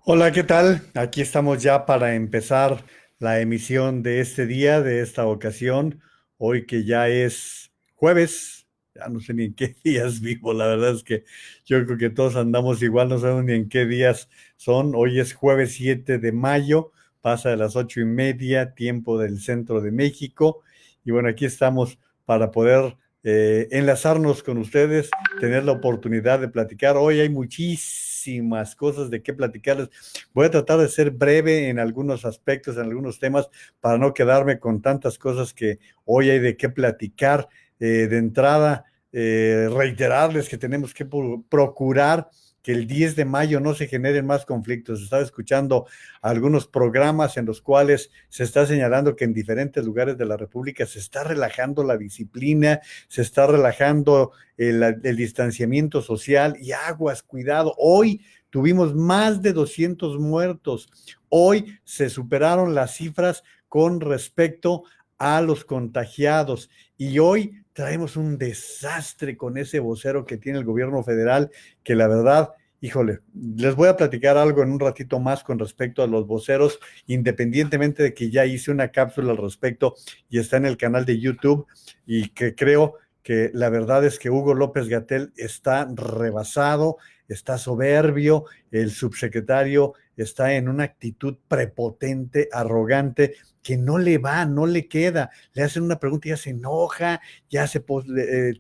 Hola, ¿qué tal? Aquí estamos ya para empezar la emisión de este día, de esta ocasión, hoy que ya es jueves, ya no sé ni en qué días vivo, la verdad es que yo creo que todos andamos igual, no sabemos ni en qué días son. Hoy es jueves 7 de mayo, pasa de las 8:30, tiempo del centro de México, y bueno, aquí estamos para poder enlazarnos con ustedes, tener la oportunidad de platicar. Hoy hay muchísimas cosas de qué platicarles. Voy a tratar de ser breve en algunos aspectos, en algunos temas, para no quedarme con tantas cosas que hoy hay de qué platicar. De entrada, reiterarles que tenemos que procurar que el 10 de mayo no se generen más conflictos. Estaba escuchando algunos programas en los cuales se está señalando que en diferentes lugares de la República se está relajando la disciplina, se está relajando el distanciamiento social y aguas, cuidado. Hoy tuvimos más de 200 muertos. Hoy se superaron las cifras con respecto a los contagiados y hoy traemos un desastre con ese vocero que tiene el gobierno federal, que la verdad, híjole, les voy a platicar algo en un ratito más con respecto a los voceros, independientemente de que ya hice una cápsula al respecto y está en el canal de YouTube, y que creo que la verdad es que Hugo López Gatell está rebasado, está soberbio, el subsecretario está en una actitud prepotente, arrogante, que no le va, no le queda. Le hacen una pregunta y ya se enoja, ya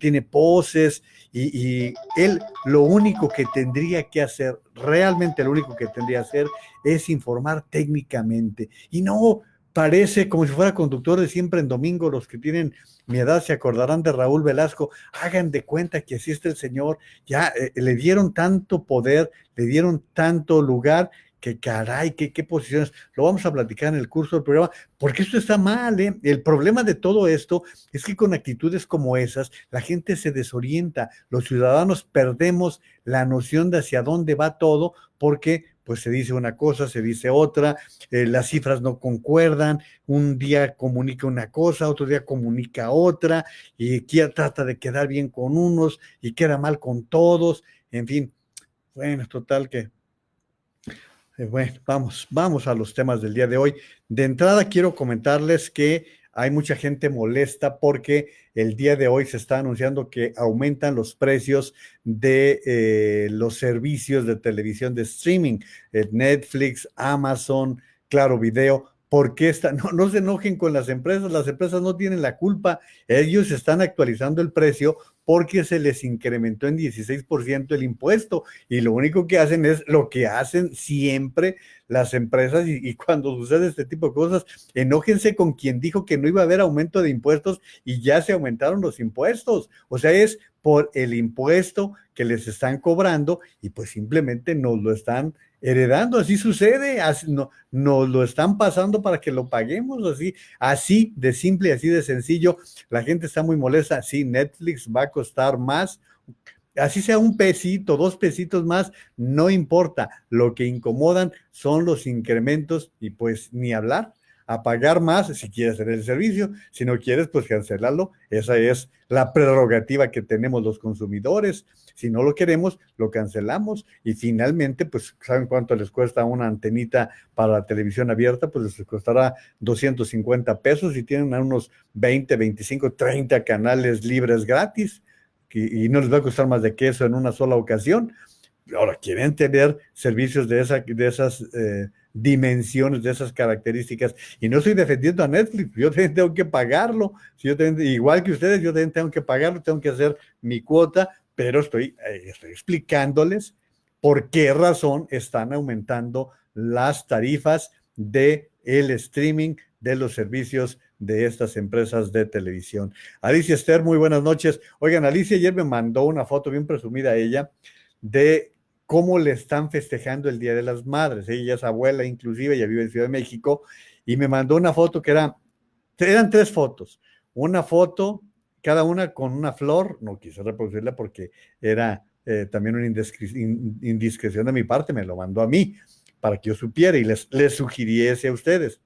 tiene poses, y él lo único que tendría que hacer, realmente lo único que tendría que hacer es informar técnicamente. Y no, parece como si fuera conductor de Siempre en Domingo. Los que tienen mi edad se acordarán de Raúl Velasco. Hagan de cuenta que así está el señor. Ya le dieron tanto poder, le dieron tanto lugar, que caray, qué posiciones. Lo vamos a platicar en el curso del programa, porque esto está mal, ¿eh? El problema de todo esto es que con actitudes como esas, la gente se desorienta, los ciudadanos perdemos la noción de hacia dónde va todo, porque pues se dice una cosa, se dice otra, las cifras no concuerdan, un día comunica una cosa, otro día comunica otra, y trata de quedar bien con unos y queda mal con todos, en fin. Bueno, total que bueno, vamos a los temas del día de hoy. De entrada, quiero comentarles que hay mucha gente molesta porque el día de hoy se está anunciando que aumentan los precios de los servicios de televisión de streaming, Netflix, Amazon, Claro Video. ¿Por qué no se enojen con las empresas no tienen la culpa, ellos están actualizando el precio porque se les incrementó en 16% el impuesto, y lo único que hacen es lo que hacen siempre las empresas, y cuando sucede este tipo de cosas, enójense con quien dijo que no iba a haber aumento de impuestos y ya se aumentaron los impuestos. O sea, es por el impuesto que les están cobrando y pues simplemente nos lo están heredando. Así sucede, así, no, nos lo están pasando para que lo paguemos, así de simple, así de sencillo. La gente está muy molesta. Sí, Netflix va a costar más, así sea un pesito, dos pesitos más, no importa. Lo que incomodan son los incrementos, y pues ni hablar, a pagar más si quieres tener el servicio. Si no quieres, pues cancelarlo. Esa es la prerrogativa que tenemos los consumidores. Si no lo queremos, lo cancelamos. Y finalmente, pues, ¿saben cuánto les cuesta una antenita para la televisión abierta? Pues les costará 250 pesos y tienen unos 20, 25, 30 canales libres gratis, y no les va a costar más de que eso en una sola ocasión. Ahora, quieren tener servicios de esas dimensiones, de esas características. Y no estoy defendiendo a Netflix, yo también tengo que pagarlo. Si yo también, igual que ustedes, yo también tengo que pagarlo, tengo que hacer mi cuota, pero estoy explicándoles por qué razón están aumentando las tarifas de el streaming, de los servicios de estas empresas de televisión. Alicia Esther, muy buenas noches. Oigan, Alicia ayer me mandó una foto bien presumida a ella de cómo le están festejando el Día de las Madres. Ella es abuela, inclusive, ella vive en Ciudad de México, y me mandó una foto eran tres fotos. Una foto, cada una con una flor. No quise reproducirla porque era también una indiscreción de mi parte, me lo mandó a mí para que yo supiera y les sugiriese a ustedes.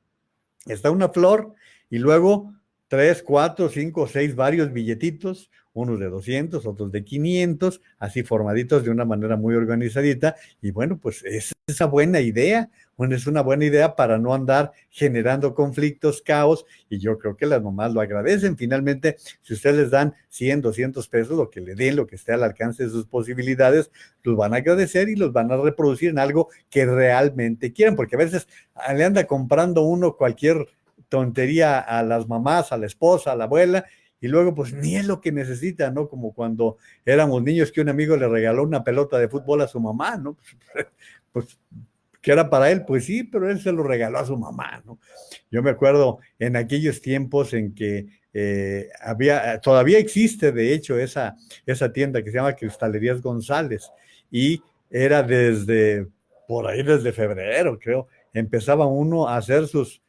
Está una flor y luego tres, cuatro, cinco, seis, varios billetitos, unos de 200, otros de 500, así formaditos de una manera muy organizadita. Y bueno, pues es esa buena idea. Bueno, es una buena idea para no andar generando conflictos, caos, y yo creo que las mamás lo agradecen. Finalmente, si ustedes les dan 100, 200 pesos, lo que le den, lo que esté al alcance de sus posibilidades, los van a agradecer y los van a reproducir en algo que realmente quieran, porque a veces le anda comprando uno cualquier tontería a las mamás, a la esposa, a la abuela, y luego pues ni es lo que necesita, ¿no? Como cuando éramos niños que un amigo le regaló una pelota de fútbol a su mamá, ¿no? Pues que era para él, pues sí, pero él se lo regaló a su mamá, ¿no? Yo me acuerdo en aquellos tiempos en que todavía existe de hecho esa tienda que se llama Cristalerías González, y era por ahí desde febrero, creo, empezaba uno a hacer sus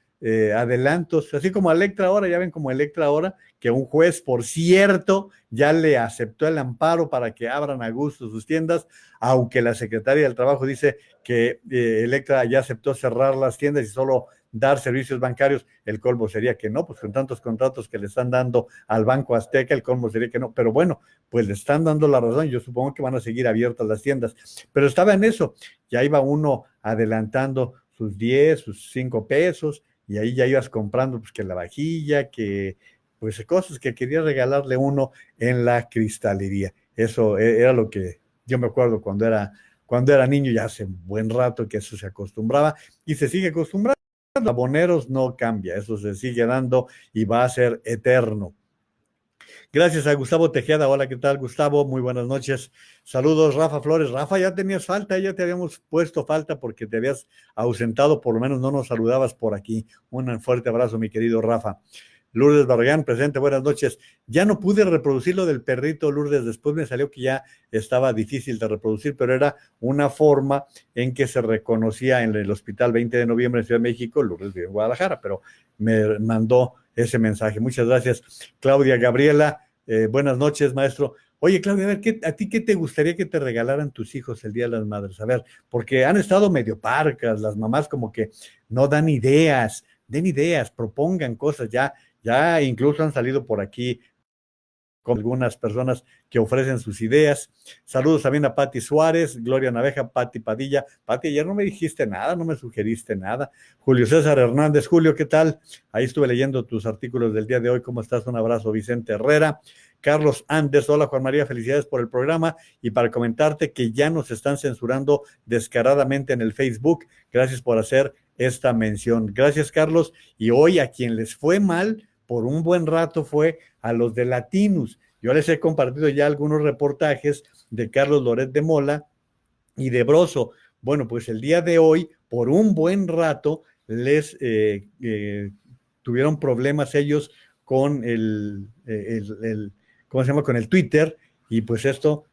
adelantos, así como Electra ahora, ya ven como Electra ahora, que un juez, por cierto, ya le aceptó el amparo para que abran a gusto sus tiendas, aunque la secretaria del Trabajo dice que Electra ya aceptó cerrar las tiendas y solo dar servicios bancarios. El colmo sería que no, pues con tantos contratos que le están dando al Banco Azteca, el colmo sería que no, pero bueno, pues le están dando la razón. Yo supongo que van a seguir abiertas las tiendas, pero estaba en eso, ya iba uno adelantando sus 10, sus 5 pesos, y ahí ya ibas comprando pues que la vajilla, que pues cosas que quería regalarle uno en la cristalería. Eso era lo que yo me acuerdo cuando era niño, ya hace un buen rato que eso se acostumbraba y se sigue acostumbrando. Aboneros no cambia, eso se sigue dando y va a ser eterno. Gracias a Gustavo Tejeda. Hola, ¿qué tal, Gustavo? Muy buenas noches. Saludos, Rafa Flores. Rafa, ya tenías falta, ya te habíamos puesto falta porque te habías ausentado, por lo menos no nos saludabas por aquí. Un fuerte abrazo, mi querido Rafa. Lourdes Barragán, presente, buenas noches. Ya no pude reproducir lo del perrito, Lourdes, después me salió que ya estaba difícil de reproducir, pero era una forma en que se reconocía en el Hospital 20 de Noviembre en Ciudad de México. Lourdes vive en Guadalajara, pero me mandó ese mensaje. Muchas gracias. Claudia Gabriela, buenas noches, maestro. Oye, Claudia, a ver, ¿a ti qué te gustaría que te regalaran tus hijos el Día de las Madres? A ver, porque han estado medio parcas, las mamás como que no dan ideas, den ideas, propongan cosas, ya incluso han salido por aquí con algunas personas que ofrecen sus ideas. Saludos también a Pati Suárez, Gloria Naveja, Pati Padilla. Pati, ayer no me dijiste nada, no me sugeriste nada. Julio César Hernández, Julio, ¿qué tal? Ahí estuve leyendo tus artículos del día de hoy. ¿Cómo estás? Un abrazo, Vicente Herrera. Carlos Andes, hola Juan María, felicidades por el programa y para comentarte que ya nos están censurando descaradamente en el Facebook. Gracias por hacer esta mención. Gracias, Carlos. Y hoy a quien les fue mal por un buen rato fue a los de Latinus. Yo les he compartido ya algunos reportajes de Carlos Loret de Mola y de Broso. Bueno, pues el día de hoy, por un buen rato, les tuvieron problemas ellos con ¿cómo se llama? Con el Twitter, y pues esto,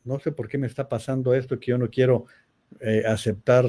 no sé por qué me está pasando esto, que yo no quiero aceptar,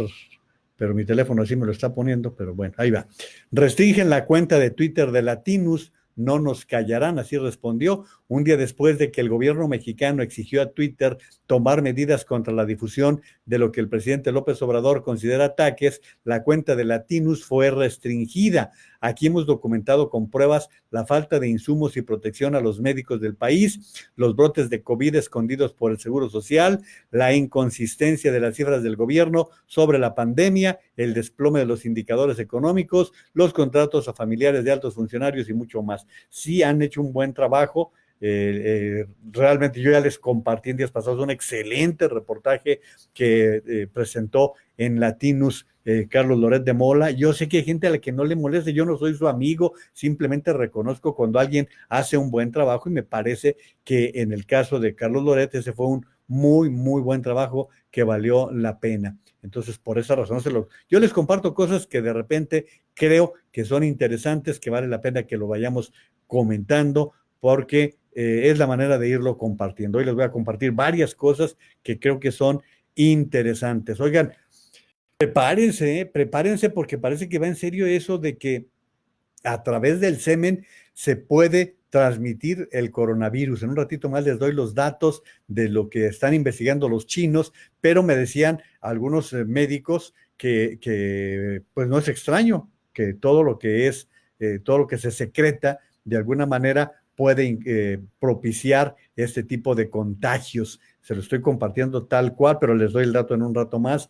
pero mi teléfono sí me lo está poniendo, pero bueno, ahí va. Restringen la cuenta de Twitter de Latinus, no nos callarán, así respondió, un día después de que el gobierno mexicano exigió a Twitter tomar medidas contra la difusión de lo que el presidente López Obrador considera ataques. La cuenta de Latinus fue restringida. Aquí hemos documentado con pruebas la falta de insumos y protección a los médicos del país, los brotes de COVID escondidos por el Seguro Social, la inconsistencia de las cifras del gobierno sobre la pandemia, el desplome de los indicadores económicos, los contratos a familiares de altos funcionarios y mucho más. Sí han hecho un buen trabajo. Realmente yo ya les compartí en días pasados un excelente reportaje que presentó en Latinus Carlos Loret de Mola. Yo sé que hay gente a la que no le moleste, yo no soy su amigo, simplemente reconozco cuando alguien hace un buen trabajo y me parece que en el caso de Carlos Loret ese fue un muy, muy buen trabajo que valió la pena. Entonces, por esa razón, yo les comparto cosas que de repente creo que son interesantes, que vale la pena que lo vayamos comentando, porque es la manera de irlo compartiendo. Hoy les voy a compartir varias cosas que creo que son interesantes. Oigan, prepárense porque parece que va en serio eso de que a través del semen se puede transmitir el coronavirus. En un ratito más les doy los datos de lo que están investigando los chinos, pero me decían algunos médicos que pues no es extraño que todo lo que es todo lo que se secreta, de alguna manera puede propiciar este tipo de contagios. Se lo estoy compartiendo tal cual, pero les doy el dato en un rato más.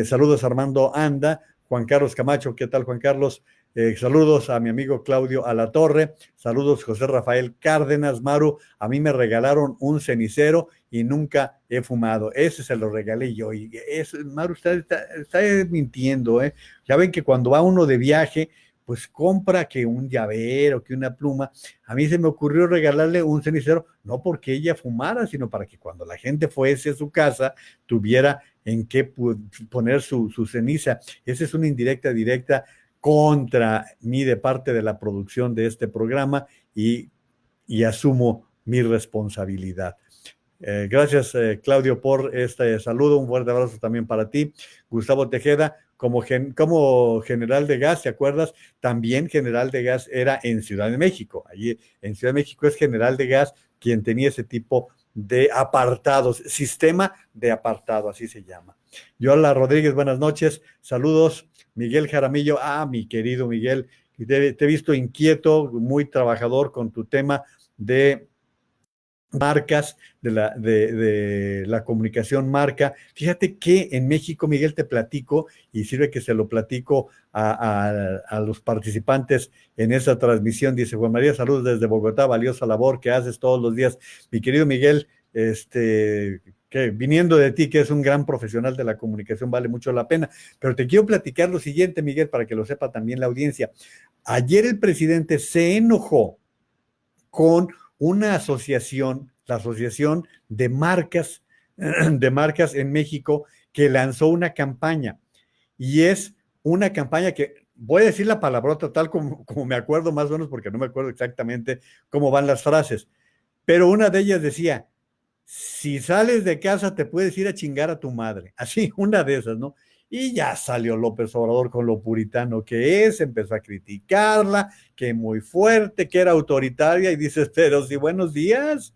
Saludos Armando Anda, Juan Carlos Camacho, ¿qué tal Juan Carlos? Saludos a mi amigo Claudio Alatorre, saludos José Rafael Cárdenas, Maru, a mí me regalaron un cenicero y nunca he fumado, ese se lo regalé yo, y Maru está mintiendo, ¿eh? Ya ven que cuando va uno de viaje, pues compra que un llavero, que una pluma. A mí se me ocurrió regalarle un cenicero, no porque ella fumara, sino para que cuando la gente fuese a su casa tuviera en qué poner su ceniza. Esa es una indirecta directa contra mí de parte de la producción de este programa y asumo mi responsabilidad. Gracias, Claudio, por este saludo. Un fuerte abrazo también para ti. Gustavo Tejeda, como general de gas, ¿te acuerdas? También general de gas era en Ciudad de México. Allí en Ciudad de México es general de gas quien tenía ese tipo de apartados, sistema de apartado, así se llama. Yola Rodríguez, buenas noches. Saludos. Miguel Jaramillo, mi querido Miguel, te he visto inquieto, muy trabajador con tu tema de marcas, de la comunicación marca. Fíjate que en México, Miguel, te platico, y sirve que se lo platico a los participantes en esa transmisión. Dice Juan María, saludos desde Bogotá, valiosa labor que haces todos los días. Mi querido Miguel, que viniendo de ti, que es un gran profesional de la comunicación, vale mucho la pena. Pero te quiero platicar lo siguiente, Miguel, para que lo sepa también la audiencia. Ayer el presidente se enojó con una asociación, la Asociación de Marcas en México, que lanzó una campaña. Y es una campaña que, voy a decir la palabrota tal como me acuerdo más o menos, porque no me acuerdo exactamente cómo van las frases, pero una de ellas decía, si sales de casa te puedes ir a chingar a tu madre. Así, una de esas, ¿no? Y ya salió López Obrador con lo puritano que es, empezó a criticarla, que muy fuerte, que era autoritaria, y dices, pero si buenos días,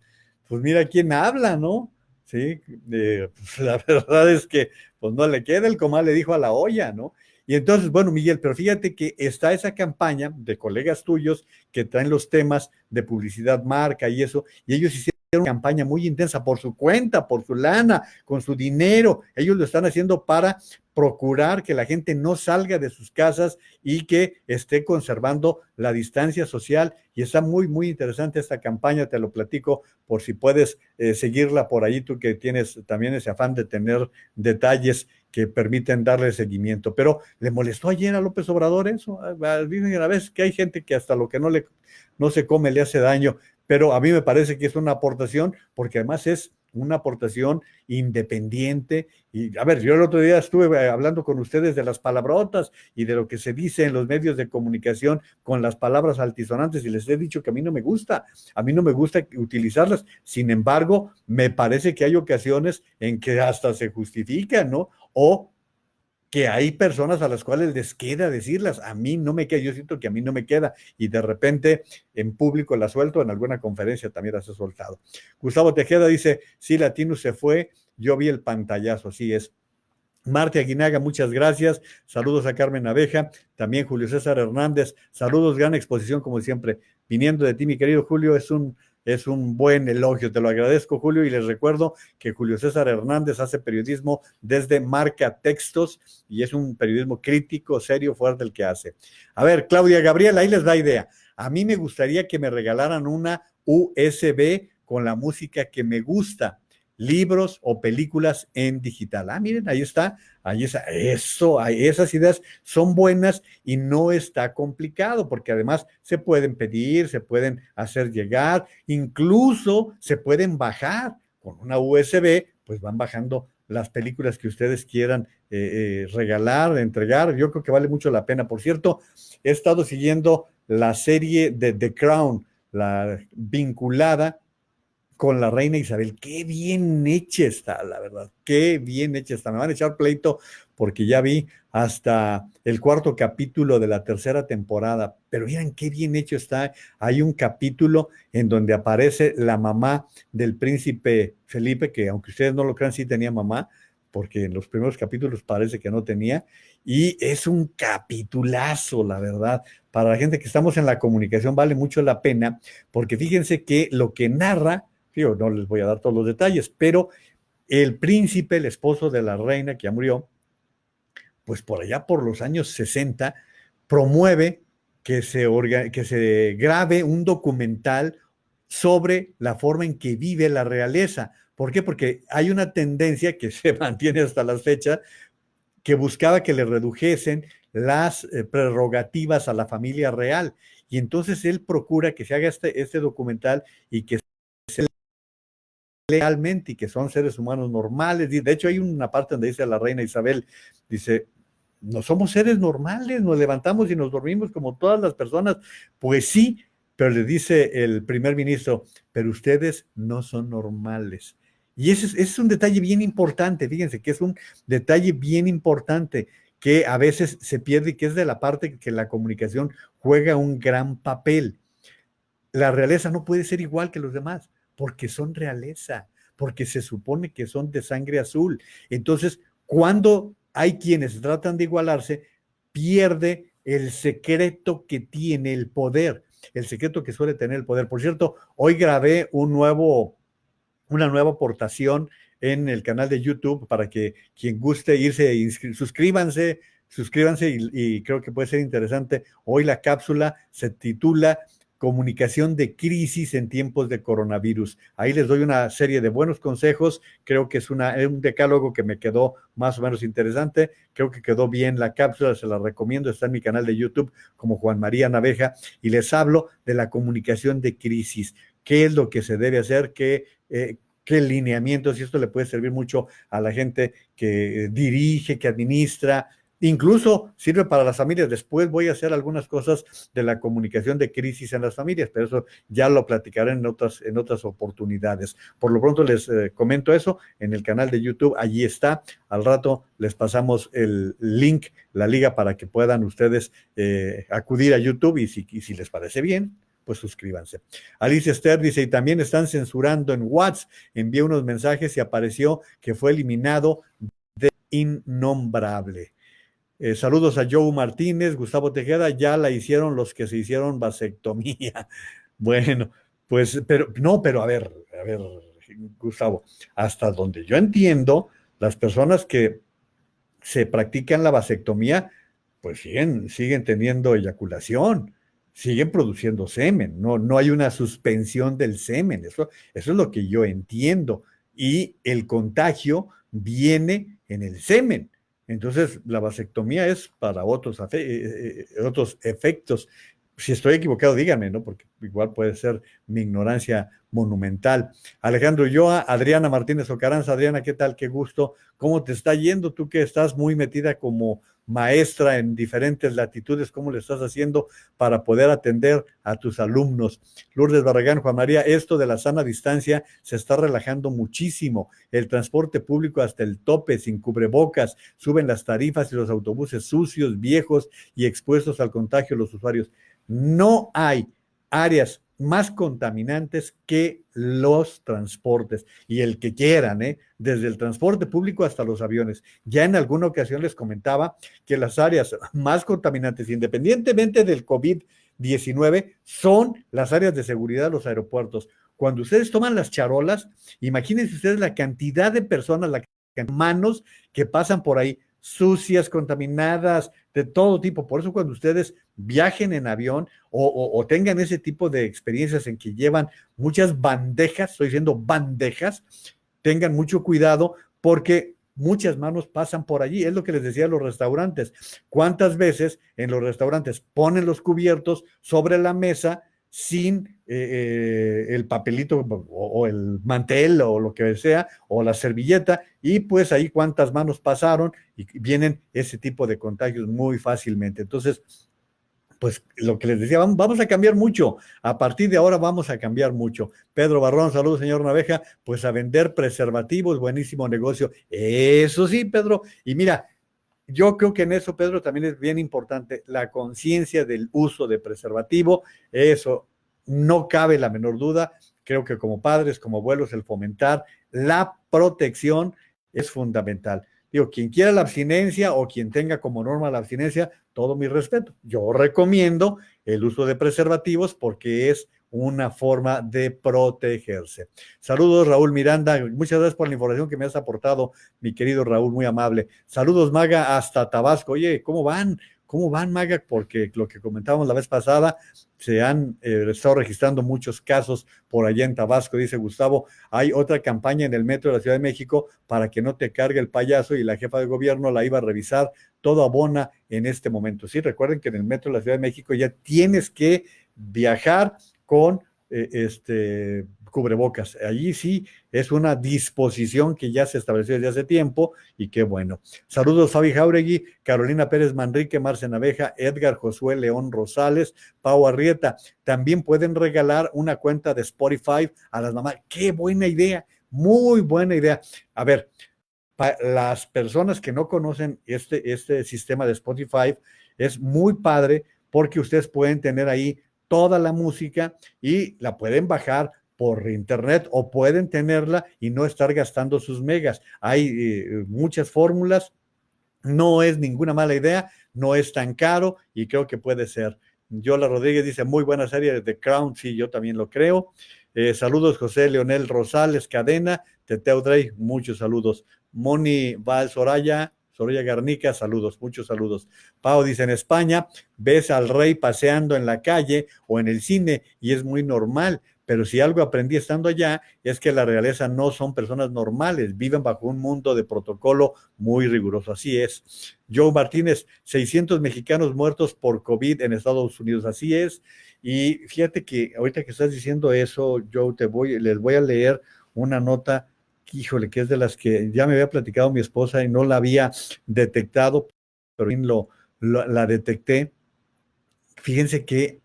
pues mira quién habla, ¿no? Sí, pues la verdad es que pues no le queda, el comal le dijo a la olla, ¿no? Y entonces, bueno, Miguel, pero fíjate que está esa campaña de colegas tuyos que traen los temas de publicidad marca y eso, y ellos hicieron una campaña muy intensa por su cuenta, por su lana, con su dinero. Ellos lo están haciendo para procurar que la gente no salga de sus casas y que esté conservando la distancia social. Y está muy, muy interesante esta campaña, te lo platico por si puedes seguirla por ahí, tú que tienes también ese afán de tener detalles que permiten darle seguimiento. Pero le molestó ayer a López Obrador eso. Dicen a la vez que hay gente que hasta lo que no se come le hace daño, pero a mí me parece que es una aportación, porque además es una aportación independiente. Y a ver, yo el otro día estuve hablando con ustedes de las palabrotas y de lo que se dice en los medios de comunicación con las palabras altisonantes, y les he dicho que a mí no me gusta utilizarlas. Sin embargo, me parece que hay ocasiones en que hasta se justifican, ¿no? O que hay personas a las cuales les queda decirlas, a mí no me queda, yo siento que a mí no me queda, y de repente en público la suelto, en alguna conferencia también las he soltado. Gustavo Tejeda dice, sí, Latinus se fue, yo vi el pantallazo, así es. Marta Aguinaga, muchas gracias. Saludos a Carmen Abeja, también Julio César Hernández. Saludos, gran exposición como siempre. Viniendo de ti, mi querido Julio, es un buen elogio. Te lo agradezco, Julio, y les recuerdo que Julio César Hernández hace periodismo desde Marca Textos y es un periodismo crítico, serio, fuerte el que hace. A ver, Claudia Gabriela, ahí les da idea. A mí me gustaría que me regalaran una USB con la música que me gusta, libros o películas en digital. Miren, ahí está, eso, esas ideas son buenas y no está complicado, porque además se pueden pedir, se pueden hacer llegar, incluso se pueden bajar con una USB, pues van bajando las películas que ustedes quieran regalar, entregar. Yo creo que vale mucho la pena. Por cierto, he estado siguiendo la serie de The Crown, la vinculada con la reina Isabel. Qué bien hecha está, la verdad, qué bien hecha está. Me van a echar pleito porque ya vi hasta el cuarto capítulo de la tercera temporada, pero miren qué bien hecho está. Hay un capítulo en donde aparece la mamá del príncipe Felipe, que aunque ustedes no lo crean, sí tenía mamá, porque en los primeros capítulos parece que no tenía, y es un capitulazo, la verdad. Para la gente que estamos en la comunicación vale mucho la pena, porque fíjense que lo que narra, digo, no les voy a dar todos los detalles, pero el príncipe, el esposo de la reina que ya murió, pues por allá por los años 60, promueve que se grabe un documental sobre la forma en que vive la realeza. ¿Por qué? Porque hay una tendencia que se mantiene hasta las fechas que buscaba que le redujesen las prerrogativas a la familia real. Y entonces él procura que se haga este documental y que se legalmente y que son seres humanos normales. De hecho, hay una parte donde dice la reina Isabel, dice, no somos seres normales, nos levantamos y nos dormimos como todas las personas. Pues sí, pero le dice el primer ministro, pero ustedes no son normales. Y ese es un detalle bien importante, fíjense que es un detalle bien importante que a veces se pierde y que es de la parte que la comunicación juega un gran papel. La realeza no puede ser igual que los demás, porque son realeza, porque se supone que son de sangre azul. Entonces, cuando hay quienes tratan de igualarse, pierde el secreto que tiene el poder, el secreto que suele tener el poder. Por cierto, hoy grabé una nueva aportación en el canal de YouTube para que quien guste irse, suscríbanse y creo que puede ser interesante. Hoy la cápsula se titula Comunicación de crisis en tiempos de coronavirus. Ahí les doy una serie de buenos consejos. Creo que es un decálogo que me quedó más o menos interesante. Creo que quedó bien la cápsula, se la recomiendo. Está en mi canal de YouTube como Juan María Naveja y les hablo de la comunicación de crisis. ¿Qué es lo que se debe hacer? ¿Qué lineamientos? Y esto le puede servir mucho a la gente que dirige, que administra. Incluso sirve para las familias. Después voy a hacer algunas cosas de la comunicación de crisis en las familias, pero eso ya lo platicaré en otras oportunidades. Por lo pronto les comento eso en el canal de YouTube. Allí está. Al rato les pasamos el link, la liga para que puedan ustedes acudir a YouTube y si les parece bien, pues suscríbanse. Alicia Esther dice, y también están censurando en WhatsApp. Envié unos mensajes y apareció que fue eliminado de innombrable. Saludos a Joe Martínez, Gustavo Tejeda, ya la hicieron los que se hicieron vasectomía. Bueno, pues, pero a ver, Gustavo, hasta donde yo entiendo, las personas que se practican la vasectomía, pues siguen teniendo eyaculación, siguen produciendo semen, no hay una suspensión del semen, eso es lo que yo entiendo. Y el contagio viene en el semen. Entonces, la vasectomía es para otros efectos. Si estoy equivocado, díganme, ¿no? Porque igual puede ser mi ignorancia monumental. Alejandro Ulloa, Adriana Martínez Ocaranza. Adriana, ¿qué tal? Qué gusto. ¿Cómo te está yendo? Tú que estás muy metida como maestra en diferentes latitudes, ¿cómo le estás haciendo para poder atender a tus alumnos? Lourdes Barragán, Juan María, esto de la sana distancia se está relajando muchísimo. El transporte público hasta el tope, sin cubrebocas, suben las tarifas y los autobuses sucios, viejos y expuestos al contagio de los usuarios. No hay áreas más contaminantes que los transportes y el que quieran, desde el transporte público hasta los aviones. Ya en alguna ocasión les comentaba que las áreas más contaminantes, independientemente del COVID-19, son las áreas de seguridad de los aeropuertos. Cuando ustedes toman las charolas, imagínense ustedes la cantidad de personas, la cantidad de manos que pasan por ahí, sucias, contaminadas, de todo tipo. Por eso cuando ustedes viajen en avión o tengan ese tipo de experiencias en que llevan muchas bandejas, estoy diciendo bandejas, tengan mucho cuidado porque muchas manos pasan por allí. Es lo que les decía a los restaurantes. ¿Cuántas veces en los restaurantes ponen los cubiertos sobre la mesa sin el papelito o el mantel o lo que sea, o la servilleta, y pues ahí cuántas manos pasaron y vienen ese tipo de contagios muy fácilmente? Entonces, pues lo que les decía, vamos a cambiar mucho. A partir de ahora vamos a cambiar mucho. Pedro Barrón, saludos, señor Naveja. Pues a vender preservativos, buenísimo negocio. Eso sí, Pedro. Y mira, yo creo que en eso, Pedro, también es bien importante la conciencia del uso de preservativo. Eso no cabe la menor duda. Creo que como padres, como abuelos, el fomentar la protección es fundamental. Digo, quien quiera la abstinencia o quien tenga como norma la abstinencia, todo mi respeto. Yo recomiendo el uso de preservativos porque es una forma de protegerse. Saludos, Raúl Miranda. Muchas gracias por la información que me has aportado, mi querido Raúl, muy amable. Saludos, Maga, hasta Tabasco. Oye, ¿cómo van? ¿Cómo van, Maga? Porque lo que comentábamos la vez pasada, se han estado registrando muchos casos por allá en Tabasco, dice Gustavo. Hay otra campaña en el metro de la Ciudad de México para que no te cargue el payaso y la jefa de gobierno la iba a revisar. Todo abona en este momento. Sí, recuerden que en el metro de la Ciudad de México ya tienes que viajar con cubrebocas. Allí sí es una disposición que ya se estableció desde hace tiempo y qué bueno. Saludos, Fabi Jauregui, Carolina Pérez Manrique, Marce Naveja, Edgar Josué León Rosales, Pau Arrieta. También pueden regalar una cuenta de Spotify a las mamás. ¡Qué buena idea! Muy buena idea. A ver, las personas que no conocen este sistema de Spotify, es muy padre porque ustedes pueden tener ahí toda la música y la pueden bajar por internet o pueden tenerla y no estar gastando sus megas. Hay muchas fórmulas, no es ninguna mala idea, no es tan caro y creo que puede ser. Yola Rodríguez dice, muy buena serie de The Crown, sí, yo también lo creo. Saludos, José Leonel Rosales Cadena, Teteo Drey, muchos saludos. Moni Val Soraya Garnica, saludos, muchos saludos. Pau dice, en España ves al rey paseando en la calle o en el cine y es muy normal, pero si algo aprendí estando allá es que la realeza no son personas normales, viven bajo un mundo de protocolo muy riguroso, así es. Joe Martínez, 600 mexicanos muertos por COVID en Estados Unidos, así es. Y fíjate que ahorita que estás diciendo eso, Joe, les voy a leer una nota, híjole, que es de las que ya me había platicado mi esposa y no la había detectado, pero bien la detecté. Fíjense que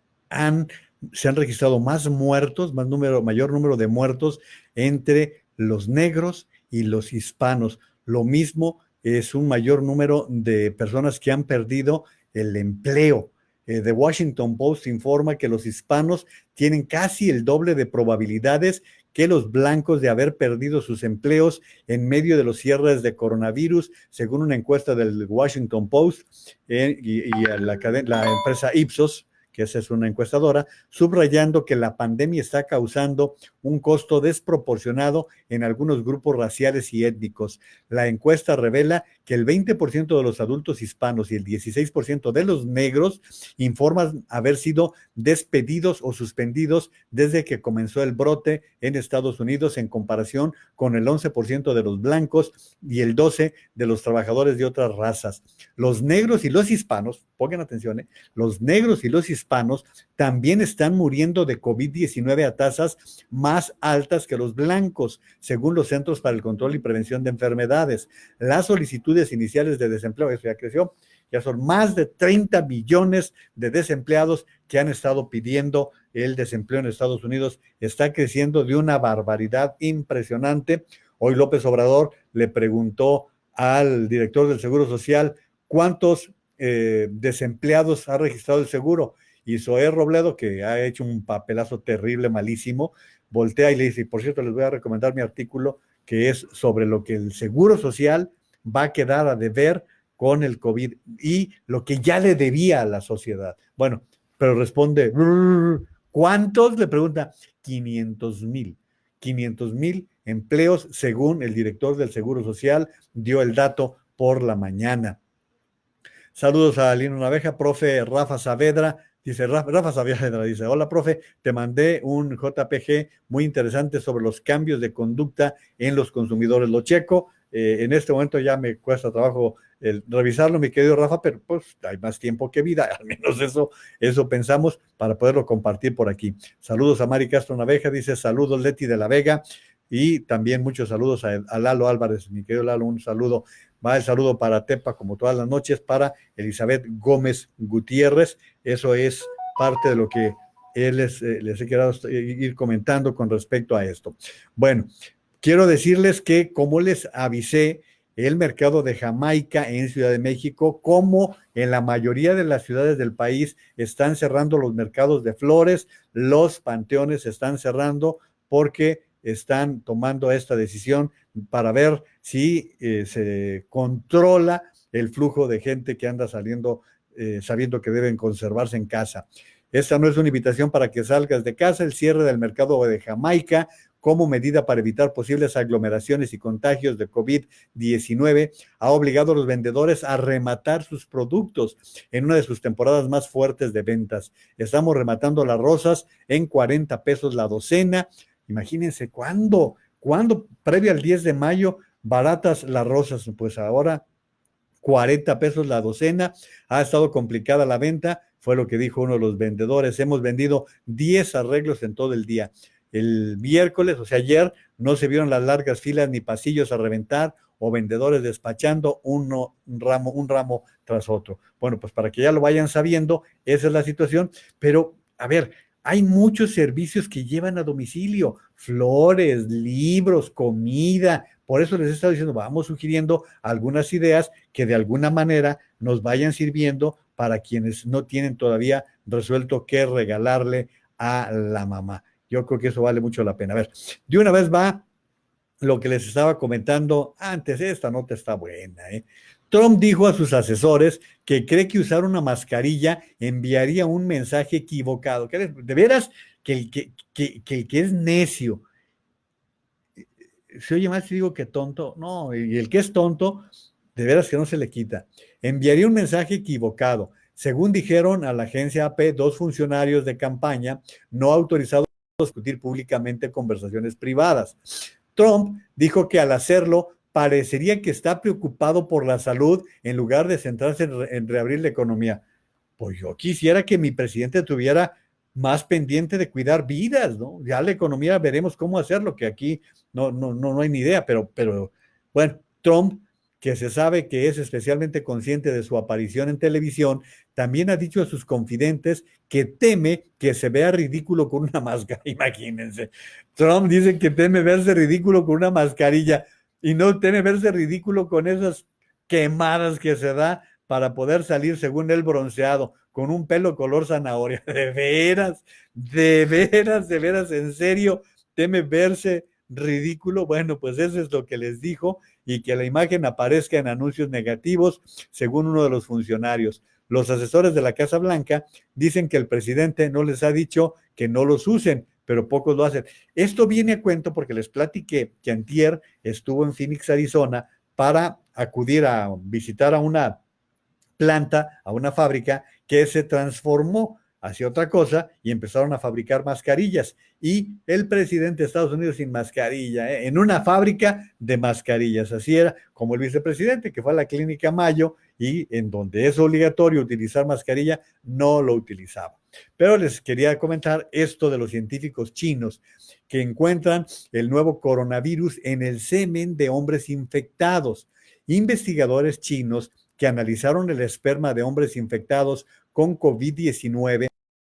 se han registrado más muertos, mayor número de muertos entre los negros y los hispanos. Lo mismo es un mayor número de personas que han perdido el empleo. The Washington Post informa que los hispanos tienen casi el doble de probabilidades que los blancos de haber perdido sus empleos en medio de los cierres de coronavirus, según una encuesta del Washington Post y la empresa Ipsos, que esa es una encuestadora, subrayando que la pandemia está causando un costo desproporcionado en algunos grupos raciales y étnicos. La encuesta revela que el 20% de los adultos hispanos y el 16% de los negros informan haber sido despedidos o suspendidos desde que comenzó el brote en Estados Unidos, en comparación con el 11% de los blancos y el 12% de los trabajadores de otras razas. Los negros y los hispanos, pongan atención, los negros y los hispanos también están muriendo de COVID-19 a tasas más altas que los blancos, según los Centros para el Control y Prevención de Enfermedades. Las solicitudes iniciales de desempleo, eso ya creció, ya son más de 30 millones de desempleados que han estado pidiendo el desempleo en Estados Unidos. Está creciendo de una barbaridad impresionante. Hoy López Obrador le preguntó al director del Seguro Social cuántos desempleados ha registrado el seguro, y Zoé Robledo, que ha hecho un papelazo terrible, malísimo, voltea y le dice, y por cierto les voy a recomendar mi artículo que es sobre lo que el Seguro Social va a quedar a deber con el COVID y lo que ya le debía a la sociedad. Bueno, pero responde, ¿cuántos? Le pregunta, 500,000. 500,000 empleos, según el director del Seguro Social, dio el dato por la mañana. Saludos a Lino Naveja, profe Rafa Saavedra, dice Rafa Saavedra, dice, hola profe, te mandé un JPG muy interesante sobre los cambios de conducta en los consumidores, lo checo, en este momento ya me cuesta trabajo revisarlo, mi querido Rafa, pero pues hay más tiempo que vida, al menos eso pensamos para poderlo compartir por aquí. Saludos a Mari Castro Naveja, dice saludos Leti de la Vega, y también muchos saludos a Lalo Álvarez, mi querido Lalo, un saludo. Va el saludo para Tepa, como todas las noches, para Elizabeth Gómez Gutiérrez. Eso es parte de lo que les he querido ir comentando con respecto a esto. Bueno, quiero decirles que, como les avisé, el mercado de Jamaica en Ciudad de México, como en la mayoría de las ciudades del país, están cerrando los mercados de flores, los panteones están cerrando porque están tomando esta decisión para ver si se controla el flujo de gente que anda saliendo sabiendo que deben conservarse en casa. Esta no es una invitación para que salgas de casa. El cierre del mercado de Jamaica como medida para evitar posibles aglomeraciones y contagios de COVID-19 ha obligado a los vendedores a rematar sus productos en una de sus temporadas más fuertes de ventas. Estamos rematando las rosas en 40 pesos la docena. Imagínense cuándo, previo al 10 de mayo, baratas las rosas, pues ahora 40 pesos la docena. Ha estado complicada la venta, fue lo que dijo uno de los vendedores. Hemos vendido 10 arreglos en todo el día. El miércoles, o sea, ayer, no se vieron las largas filas ni pasillos a reventar o vendedores despachando un ramo tras otro. Bueno, pues para que ya lo vayan sabiendo, esa es la situación. Pero, a ver, hay muchos servicios que llevan a domicilio, flores, libros, comida. Por eso les he estado diciendo, vamos sugiriendo algunas ideas que de alguna manera nos vayan sirviendo para quienes no tienen todavía resuelto qué regalarle a la mamá. Yo creo que eso vale mucho la pena. A ver, de una vez va lo que les estaba comentando antes. Esta nota está buena, ¿eh? Trump dijo a sus asesores que cree que usar una mascarilla enviaría un mensaje equivocado. De veras que el que es necio, se oye más si digo que tonto, no, y el que es tonto, de veras que no se le quita. Enviaría un mensaje equivocado. Según dijeron a la agencia AP, dos funcionarios de campaña no autorizados a discutir públicamente conversaciones privadas. Trump dijo que al hacerlo parecería que está preocupado por la salud en lugar de centrarse en reabrir la economía. Pues yo quisiera que mi presidente tuviera más pendiente de cuidar vidas, ¿no? Ya la economía veremos cómo hacerlo, que aquí no hay ni idea, pero bueno, Trump, que se sabe que es especialmente consciente de su aparición en televisión, también ha dicho a sus confidentes que teme que se vea ridículo con una máscara. Imagínense, Trump dice que teme verse ridículo con una mascarilla y no teme verse ridículo con esas quemadas que se da para poder salir, según él, bronceado, con un pelo color zanahoria. De veras, en serio, teme verse ridículo. Bueno, pues eso es lo que les dijo, y que la imagen aparezca en anuncios negativos, según uno de los funcionarios. Los asesores de la Casa Blanca dicen que el presidente no les ha dicho que no los usen, pero pocos lo hacen. Esto viene a cuento porque les platiqué que antier estuvo en Phoenix, Arizona, para acudir a visitar a una planta, a una fábrica que se transformó hacia otra cosa y empezaron a fabricar mascarillas. Y el presidente de Estados Unidos sin mascarilla, en una fábrica de mascarillas. Así era como el vicepresidente, que fue a la clínica Mayo y en donde es obligatorio utilizar mascarilla, no lo utilizaba. Pero les quería comentar esto de los científicos chinos que encuentran el nuevo coronavirus en el semen de hombres infectados. Investigadores chinos que analizaron el esperma de hombres infectados con COVID-19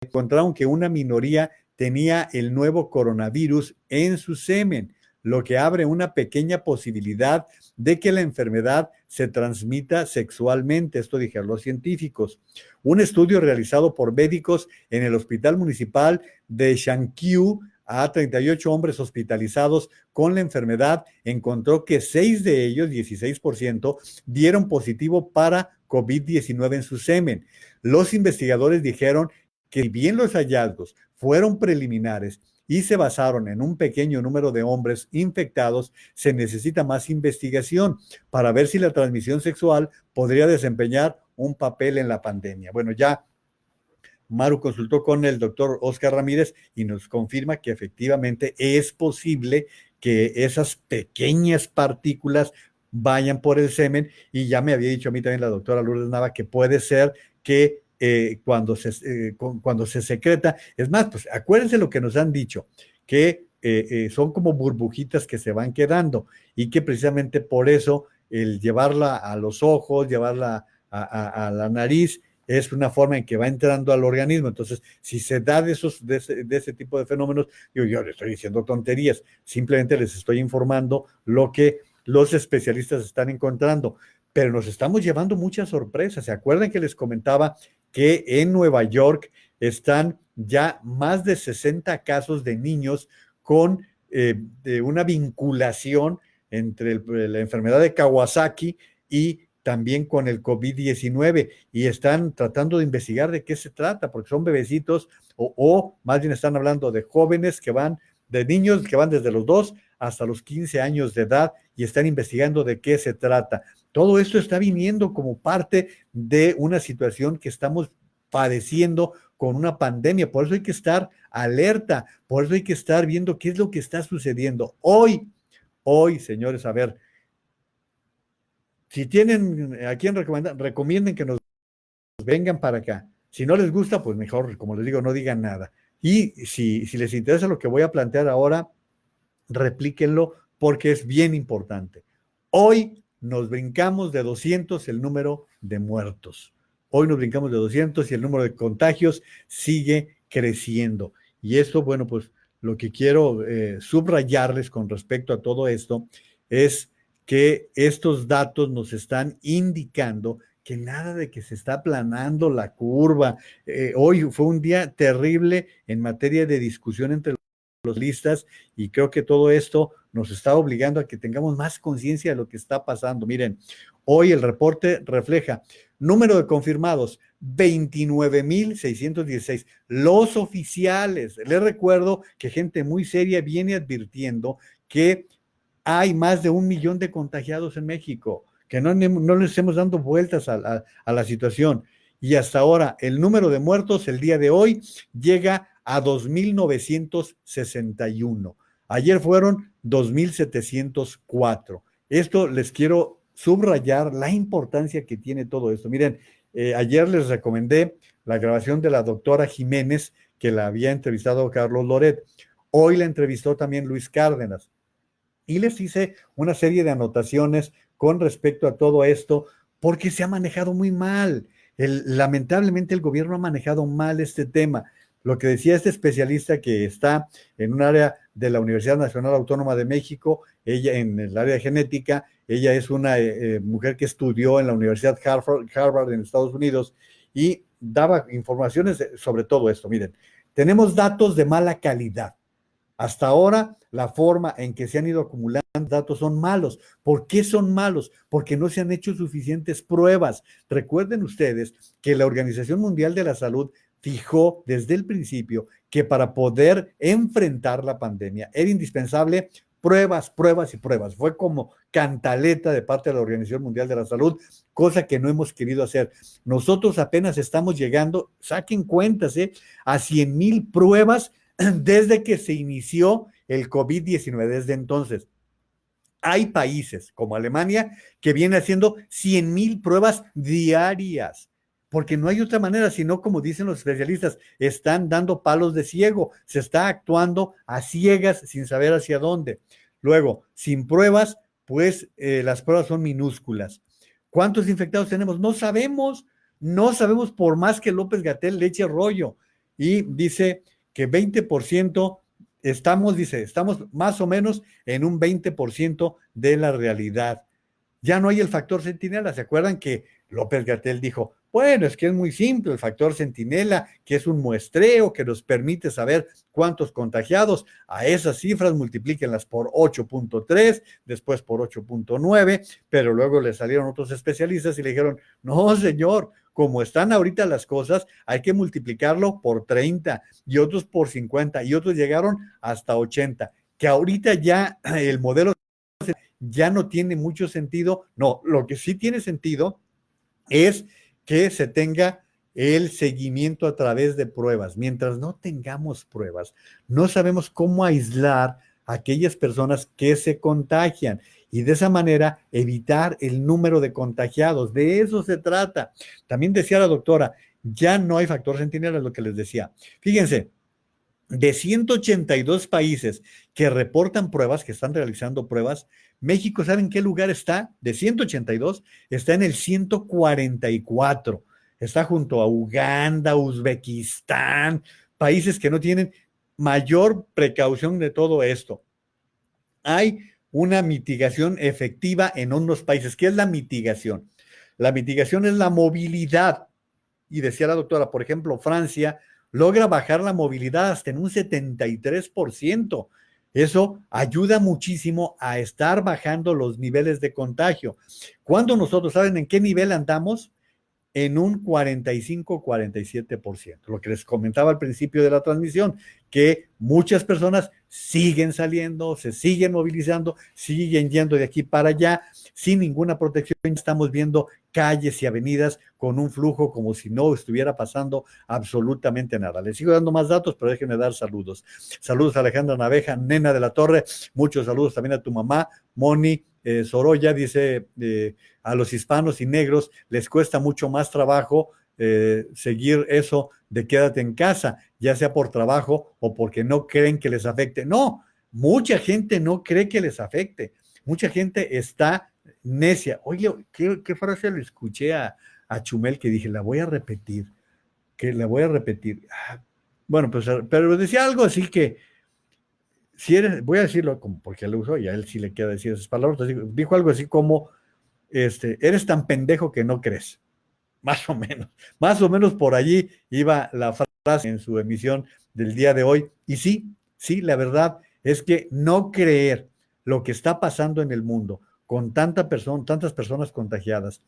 encontraron que una minoría tenía el nuevo coronavirus en su semen, lo que abre una pequeña posibilidad de que la enfermedad se transmita sexualmente. Esto dijeron los científicos. Un estudio realizado por médicos en el Hospital Municipal de Shanqiu a 38 hombres hospitalizados con la enfermedad encontró que 6 de ellos, 16%, dieron positivo para COVID-19 en su semen. Los investigadores dijeron que bien los hallazgos fueron preliminares y se basaron en un pequeño número de hombres infectados, se necesita más investigación para ver si la transmisión sexual podría desempeñar un papel en la pandemia. Bueno, ya Maru consultó con el doctor Oscar Ramírez y nos confirma que efectivamente es posible que esas pequeñas partículas vayan por el semen, y ya me había dicho a mí también la doctora Lourdes Nava que puede ser que cuando se secreta, es más, pues acuérdense lo que nos han dicho, que son como burbujitas que se van quedando y que precisamente por eso el llevarla a los ojos, llevarla a la nariz, es una forma en que va entrando al organismo. Entonces, si se da de ese tipo de fenómenos, yo les estoy diciendo tonterías, simplemente les estoy informando lo que los especialistas están encontrando, pero nos estamos llevando muchas sorpresas. ¿Se acuerdan que les comentaba que en Nueva York están ya más de 60 casos de niños con de una vinculación entre la enfermedad de Kawasaki y también con el COVID-19, y están tratando de investigar de qué se trata, porque son bebecitos, o más bien están hablando de jóvenes de niños que van desde los 2 hasta los 15 años de edad, y están investigando de qué se trata. Todo esto está viniendo como parte de una situación que estamos padeciendo con una pandemia. Por eso hay que estar alerta, por eso hay que estar viendo qué es lo que está sucediendo. Hoy, señores, a ver, si tienen a quién recomendar, recomienden que nos vengan para acá. Si no les gusta, pues mejor, como les digo, no digan nada. Y si les interesa lo que voy a plantear ahora, replíquenlo porque es bien importante. Hoy nos brincamos de 200 el número de muertos. Hoy nos brincamos de 200 y el número de contagios sigue creciendo. Y esto, bueno, pues lo que quiero subrayarles con respecto a todo esto es que estos datos nos están indicando que nada de que se está aplanando la curva. Hoy fue un día terrible en materia de discusión entre los listas, y creo que todo esto nos está obligando a que tengamos más conciencia de lo que está pasando. Miren, hoy el reporte refleja número de confirmados 29,616, los oficiales. Les recuerdo que gente muy seria viene advirtiendo que hay más de 1 millón de contagiados en México, que no les estemos dando vueltas a la situación. Y hasta ahora, el número de muertos el día de hoy llega a 2,961. Ayer fueron 2,704. Esto les quiero subrayar la importancia que tiene todo esto. Miren, ayer les recomendé la grabación de la doctora Jiménez, que la había entrevistado Carlos Loret. Hoy la entrevistó también Luis Cárdenas. Y les hice una serie de anotaciones con respecto a todo esto, porque se ha manejado muy mal. Lamentablemente el gobierno ha manejado mal este tema. Lo que decía este especialista que está en un área de la Universidad Nacional Autónoma de México, ella en el área de genética, ella es una mujer que estudió en la Universidad Harvard en Estados Unidos, y daba informaciones sobre todo esto. Miren, tenemos datos de mala calidad. Hasta ahora, la forma en que se han ido acumulando datos son malos. ¿Por qué son malos? Porque no se han hecho suficientes pruebas. Recuerden ustedes que la Organización Mundial de la Salud fijó desde el principio que para poder enfrentar la pandemia era indispensable pruebas, pruebas y pruebas. Fue como cantaleta de parte de la Organización Mundial de la Salud, cosa que no hemos querido hacer. Nosotros apenas estamos llegando, saquen cuentas, a 100,000 pruebas desde que se inició el COVID-19, desde entonces. Hay países como Alemania que viene haciendo 100,000 pruebas diarias, porque no hay otra manera, sino como dicen los especialistas, están dando palos de ciego, se está actuando a ciegas sin saber hacia dónde. Luego, sin pruebas, pues las pruebas son minúsculas. ¿Cuántos infectados tenemos? No sabemos por más que López-Gatell le eche rollo, y dice que 20% estamos más o menos en un 20% de la realidad. Ya no hay el factor centinela. ¿Se acuerdan que López-Gatell dijo, bueno, es que es muy simple el factor centinela, que es un muestreo que nos permite saber cuántos contagiados? A esas cifras multiplíquenlas por 8.3, después por 8.9, pero luego le salieron otros especialistas y le dijeron, no, señor, como están ahorita las cosas, hay que multiplicarlo por 30 y otros por 50, y otros llegaron hasta 80, que ahorita ya el modelo ya no tiene mucho sentido. No, lo que sí tiene sentido es que se tenga el seguimiento a través de pruebas. Mientras no tengamos pruebas, no sabemos cómo aislar a aquellas personas que se contagian, y de esa manera evitar el número de contagiados. De eso se trata. También decía la doctora, ya no hay factor centinela, es lo que les decía. Fíjense, de 182 países que reportan pruebas, que están realizando pruebas, México, ¿saben qué lugar está? De 182, está en el 144. Está junto a Uganda, Uzbekistán, países que no tienen mayor precaución de todo esto. Hay una mitigación efectiva en unos países. ¿Qué es la mitigación? La mitigación es la movilidad. Y decía la doctora, por ejemplo, Francia logra bajar la movilidad hasta en un 73%. Eso ayuda muchísimo a estar bajando los niveles de contagio. Cuando nosotros, ¿saben en qué nivel andamos? En un 45-47%. Lo que les comentaba al principio de la transmisión, que muchas personas siguen saliendo, se siguen movilizando, siguen yendo de aquí para allá sin ninguna protección. Estamos viendo calles y avenidas con un flujo como si no estuviera pasando absolutamente nada. Les sigo dando más datos, pero déjenme dar saludos. Saludos a Alejandra Naveja, Nena de la Torre, muchos saludos también a tu mamá, Moni Sorolla, dice, a los hispanos y negros les cuesta mucho más trabajo seguir eso de quédate en casa, ya sea por trabajo o porque no creen que les afecte. No, mucha gente no cree que les afecte. Mucha gente está necia. Oye, ¿qué frase le escuché a Chumel que dije, la voy a repetir, que la voy a repetir? Bueno, pues, pero decía algo así que, si eres, voy a decirlo como porque lo usó y a él sí le queda decir esas palabras, dijo algo así como, eres tan pendejo que no crees. Más o menos por allí iba la frase en su emisión del día de hoy. Y sí, sí, la verdad es que no creer lo que está pasando en el mundo con tantas personas contagiadas,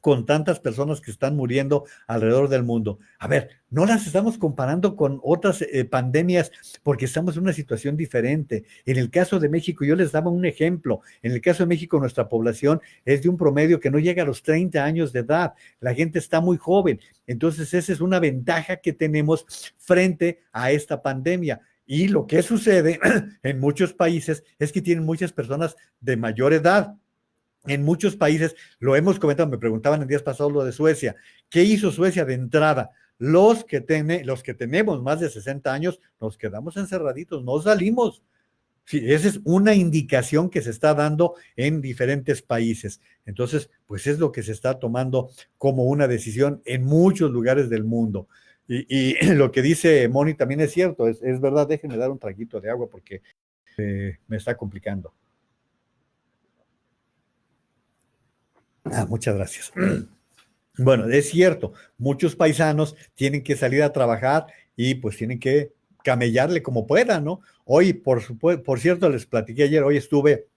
con tantas personas que están muriendo alrededor del mundo. A ver, no las estamos comparando con otras pandemias porque estamos en una situación diferente. En el caso de México, yo les daba un ejemplo. En el caso de México, nuestra población es de un promedio que no llega a los 30 años de edad. La gente está muy joven. Entonces, esa es una ventaja que tenemos frente a esta pandemia. Y lo que sucede en muchos países es que tienen muchas personas de mayor edad. En muchos países, lo hemos comentado, me preguntaban en días pasados lo de Suecia. ¿Qué hizo Suecia de entrada? Los que tenemos más de 60 años, nos quedamos encerraditos, no salimos. Sí, esa es una indicación que se está dando en diferentes países. Entonces, pues es lo que se está tomando como una decisión en muchos lugares del mundo. Y lo que dice Moni también es cierto, es verdad. Déjenme dar un traguito de agua porque me está complicando. Muchas gracias. Bueno, es cierto, muchos paisanos tienen que salir a trabajar y pues tienen que camellarle como puedan, ¿no? Hoy, por cierto, les platiqué ayer, hoy estuve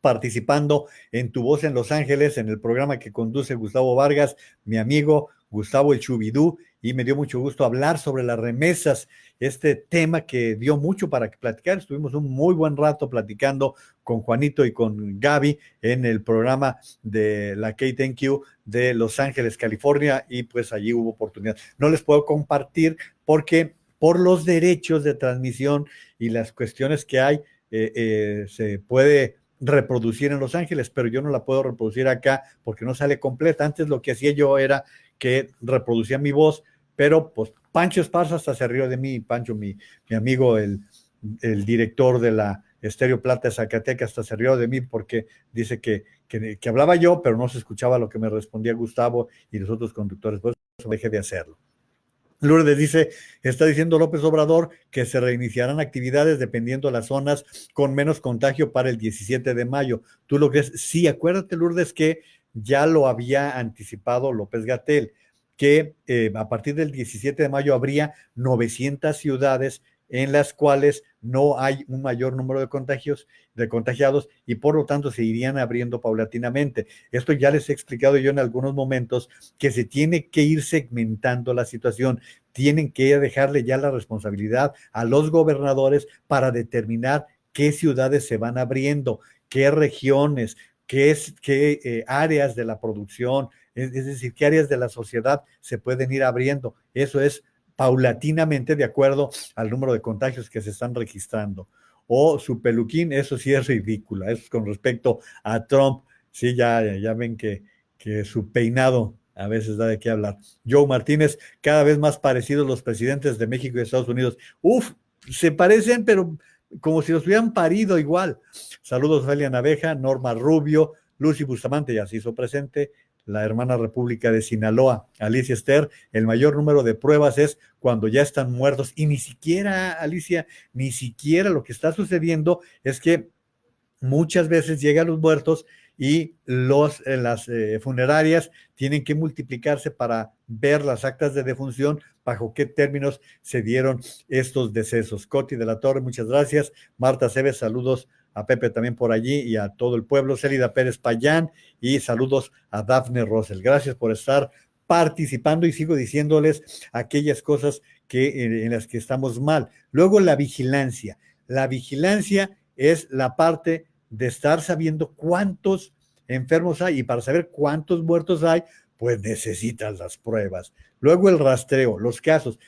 participando en Tu Voz en Los Ángeles, en el programa que conduce Gustavo Vargas, mi amigo Gustavo el Chubidú, y me dio mucho gusto hablar sobre las remesas, este tema que dio mucho para platicar. Estuvimos un muy buen rato platicando con Juanito y con Gaby en el programa de la KTNQ de Los Ángeles, California, y pues allí hubo oportunidad. No les puedo compartir porque por los derechos de transmisión y las cuestiones que hay, se puede reproducir en Los Ángeles, pero yo no la puedo reproducir acá porque no sale completa. Antes lo que hacía yo era que reproducía mi voz, pero pues Pancho Esparza hasta se rió de mí. Pancho, mi amigo, el director de la Estéreo Plata de Zacatecas, hasta se rió de mí porque dice que hablaba yo, pero no se escuchaba lo que me respondía Gustavo y los otros conductores. Por eso dejé de hacerlo. Lourdes dice, está diciendo López Obrador que se reiniciarán actividades dependiendo de las zonas con menos contagio para el 17 de mayo. ¿Tú lo crees? Sí, acuérdate, Lourdes, que ya lo había anticipado López-Gatell, que a partir del 17 de mayo habría 900 ciudades en las cuales no hay un mayor número de contagiados, y por lo tanto se irían abriendo paulatinamente. Esto ya les he explicado yo en algunos momentos, que se tiene que ir segmentando la situación, tienen que dejarle ya la responsabilidad a los gobernadores para determinar qué ciudades se van abriendo, qué regiones, qué áreas de la producción, es decir, qué áreas de la sociedad se pueden ir abriendo. Eso es paulatinamente de acuerdo al número de contagios que se están registrando. O su peluquín, eso sí es ridícula. Eso es con respecto a Trump. Sí, ya ven que su peinado a veces da de qué hablar. Joe Martínez, cada vez más parecidos los presidentes de México y Estados Unidos. Uf, se parecen, pero como si los hubieran parido igual. Saludos, Ofelia Naveja, Norma Rubio, Lucy Bustamante ya se hizo presente, la hermana República de Sinaloa, Alicia Esther. El mayor número de pruebas es cuando ya están muertos, y ni siquiera, Alicia, ni siquiera lo que está sucediendo es que muchas veces llegan los muertos y las funerarias tienen que multiplicarse para ver las actas de defunción, bajo qué términos se dieron estos decesos. Coti de la Torre, muchas gracias. Marta Cebes, saludos a Pepe también por allí y a todo el pueblo. Célida Pérez Payán y saludos a Dafne Rosel. Gracias por estar participando y sigo diciéndoles aquellas cosas en las que estamos mal. Luego la vigilancia. La vigilancia es la parte de estar sabiendo cuántos enfermos hay y para saber cuántos muertos hay, pues necesitas las pruebas. Luego el rastreo, los casos.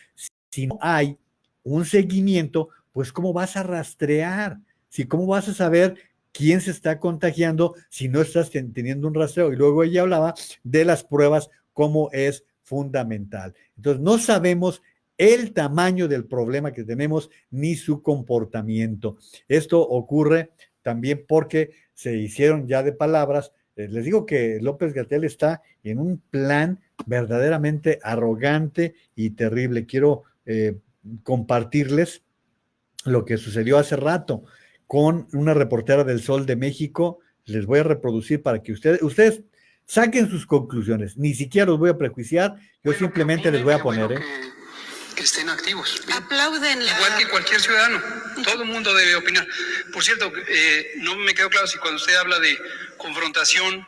Si no hay un seguimiento, pues ¿cómo vas a rastrear? ¿Cómo vas a saber quién se está contagiando si no estás teniendo un rastreo? Y luego ella hablaba de las pruebas como es fundamental. Entonces, no sabemos el tamaño del problema que tenemos ni su comportamiento. Esto ocurre también porque se hicieron ya de palabras. Les digo que López-Gatell está en un plan verdaderamente arrogante y terrible. Quiero compartirles lo que sucedió hace rato con una reportera del Sol de México. Les voy a reproducir para que ustedes saquen sus conclusiones. Ni siquiera los voy a prejuiciar, yo simplemente les voy a poner. Que estén activos. Aplauden. Igual que cualquier ciudadano, todo el mundo debe opinar. Por cierto, no me quedó claro si cuando usted habla de confrontación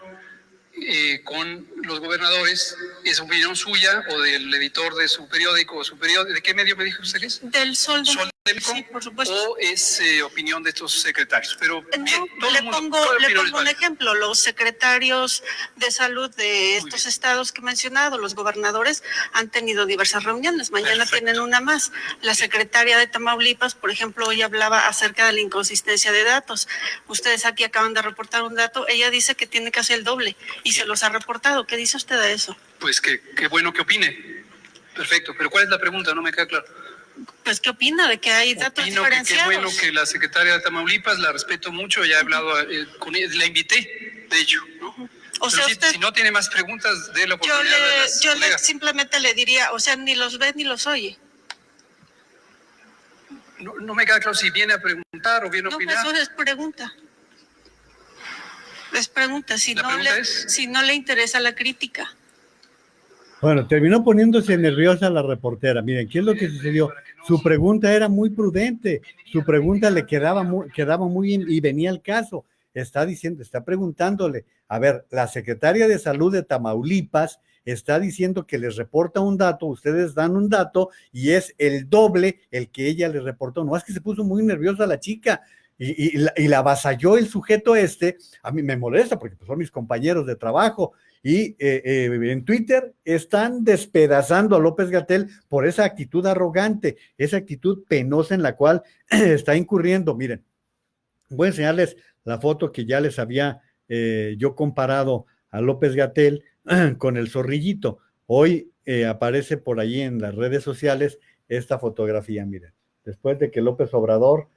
con los gobernadores, ¿es opinión suya o del editor de su periódico o su periódico? ¿De qué medio me dijo usted? Del Sol de México. Sí, por supuesto. ¿O es opinión de estos secretarios? Pero bien, no, le pongo un ejemplo. Los secretarios de salud de estos estados que he mencionado, los gobernadores, han tenido diversas reuniones. Mañana tienen una más. La secretaria de Tamaulipas, por ejemplo, hoy hablaba acerca de la inconsistencia de datos. Ustedes aquí acaban de reportar un dato. Ella dice que tiene casi el doble y se los ha reportado. ¿Qué dice usted de eso? Pues qué bueno que opine. Perfecto. Pero ¿cuál es la pregunta? No me queda claro. Pues, ¿qué opina de que hay datos diferenciados? Qué bueno que la secretaria de Tamaulipas, la respeto mucho, ya he hablado con ella, la invité, de hecho, ¿no? O sea, si no tiene más preguntas, dé la oportunidad yo simplemente le diría, o sea, ni los ve ni los oye. No me queda claro si viene a preguntar o viene a opinar. No, eso es pregunta. Es pregunta, si no le interesa la crítica. Bueno, terminó poniéndose nerviosa la reportera. Miren, ¿qué es lo que sucedió? Su pregunta era muy prudente, su pregunta le quedaba muy bien y venía al caso. Está preguntándole, a ver, la secretaria de Salud de Tamaulipas está diciendo que les reporta un dato, ustedes dan un dato y es el doble el que ella les reportó. No, es que se puso muy nerviosa la chica y la avasalló el sujeto a mí me molesta porque pues, son mis compañeros de trabajo. Y en Twitter están despedazando a López-Gatell por esa actitud arrogante, esa actitud penosa en la cual está incurriendo. Miren, voy a enseñarles la foto que ya les había yo comparado a López-Gatell con el zorrillito. Hoy aparece por ahí en las redes sociales esta fotografía, miren, después de que López Obrador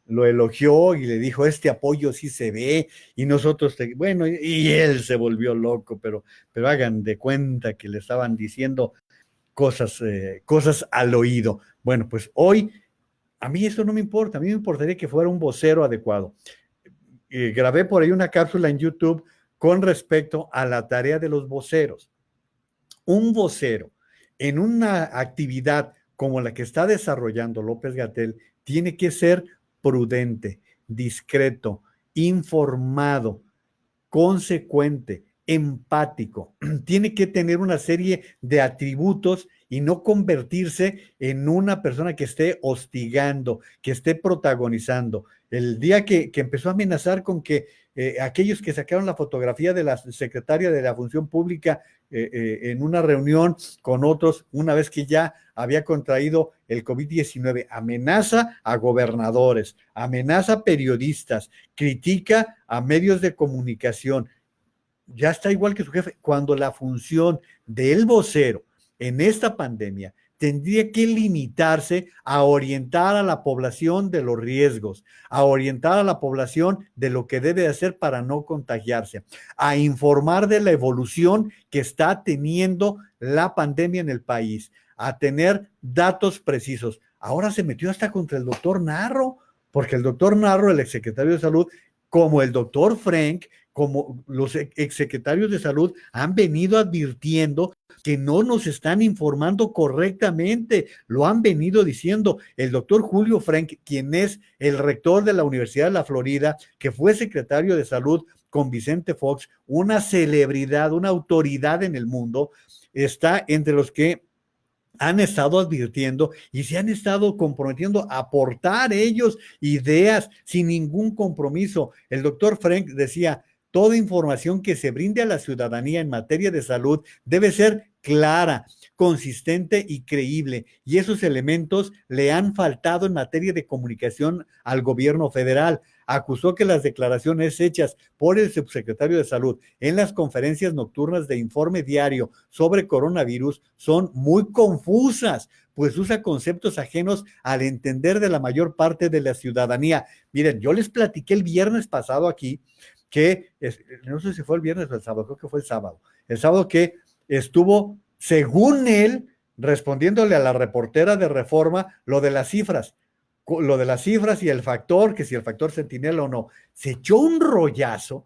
lo elogió y le dijo, este apoyo sí se ve, y nosotros, bueno, y él se volvió loco, pero hagan de cuenta que le estaban diciendo cosas al oído. Bueno, pues hoy, a mí eso no me importa, a mí me importaría que fuera un vocero adecuado. Grabé por ahí una cápsula en YouTube con respecto a la tarea de los voceros. Un vocero en una actividad como la que está desarrollando López-Gatell tiene que ser prudente, discreto, informado, consecuente, empático. Tiene que tener una serie de atributos y no convertirse en una persona que esté hostigando, que esté protagonizando. El día que empezó a amenazar con que aquellos que sacaron la fotografía de la secretaria de la Función Pública en una reunión con otros, una vez que ya había contraído el COVID-19, amenaza a gobernadores, amenaza a periodistas, critica a medios de comunicación, ya está igual que su jefe, cuando la función del vocero en esta pandemia tendría que limitarse a orientar a la población de los riesgos, a orientar a la población de lo que debe hacer para no contagiarse, a informar de la evolución que está teniendo la pandemia en el país, a tener datos precisos. Ahora se metió hasta contra el doctor Narro, porque el doctor Narro, el exsecretario de Salud, como el doctor Frank, como los exsecretarios de salud han venido advirtiendo que no nos están informando correctamente, lo han venido diciendo. El doctor Julio Frenk, quien es el rector de la Universidad de la Florida, que fue secretario de salud con Vicente Fox, una celebridad, una autoridad en el mundo, está entre los que han estado advirtiendo y se han estado comprometiendo a aportar ellos ideas sin ningún compromiso. El doctor Frenk decía, toda información que se brinde a la ciudadanía en materia de salud debe ser clara, consistente y creíble. Y esos elementos le han faltado en materia de comunicación al gobierno federal. Acusó que las declaraciones hechas por el subsecretario de Salud en las conferencias nocturnas de informe diario sobre coronavirus son muy confusas, pues usa conceptos ajenos al entender de la mayor parte de la ciudadanía. Miren, yo les platiqué el viernes pasado aquí que, no sé si fue el viernes o el sábado, creo que fue el sábado que estuvo, según él, respondiéndole a la reportera de Reforma lo de las cifras y el factor, que si el factor centinela o no. Se echó un rollazo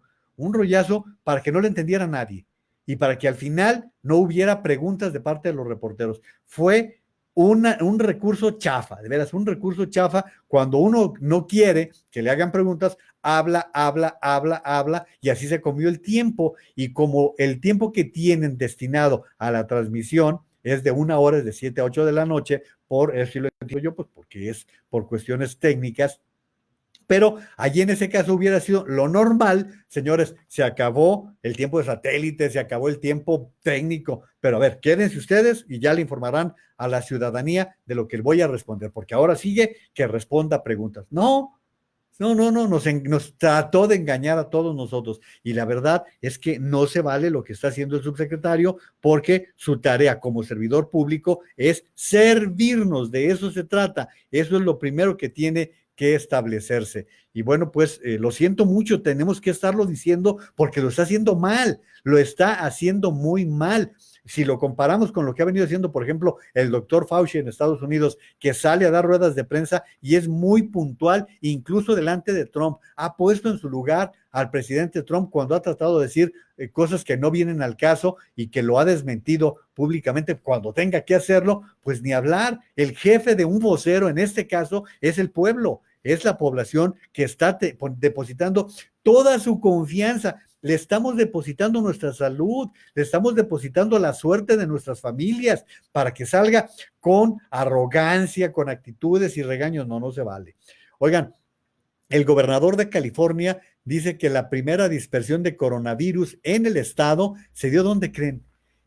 para que no le entendiera nadie y para que al final no hubiera preguntas de parte de los reporteros. Fue un recurso chafa, de veras, un recurso chafa. Cuando uno no quiere que le hagan preguntas, habla, y así se comió el tiempo. Y como el tiempo que tienen destinado a la transmisión es de 1 hora, es de 7 a 8 de la noche, por eso lo entiendo yo, pues porque es por cuestiones técnicas. Pero allí en ese caso hubiera sido lo normal, señores, se acabó el tiempo de satélite, se acabó el tiempo técnico, pero a ver, quédense ustedes y ya le informarán a la ciudadanía de lo que voy a responder, porque ahora sigue que responda preguntas. No, nos trató de engañar a todos nosotros y la verdad es que no se vale lo que está haciendo el subsecretario porque su tarea como servidor público es servirnos, de eso se trata, eso es lo primero que tiene que establecerse. Y bueno, pues lo siento mucho, tenemos que estarlo diciendo porque lo está haciendo mal, lo está haciendo muy mal. Si lo comparamos con lo que ha venido haciendo, por ejemplo, el doctor Fauci en Estados Unidos, que sale a dar ruedas de prensa y es muy puntual, incluso delante de Trump, ha puesto en su lugar al presidente Trump cuando ha tratado de decir cosas que no vienen al caso y que lo ha desmentido públicamente cuando tenga que hacerlo, pues ni hablar. El jefe de un vocero en este caso es el pueblo, es la población que está depositando toda su confianza. Le estamos depositando nuestra salud, le estamos depositando la suerte de nuestras familias para que salga con arrogancia, con actitudes y regaños. No se vale. Oigan, el gobernador de California dice que la primera dispersión de coronavirus en el estado se dio, ¿dónde creen?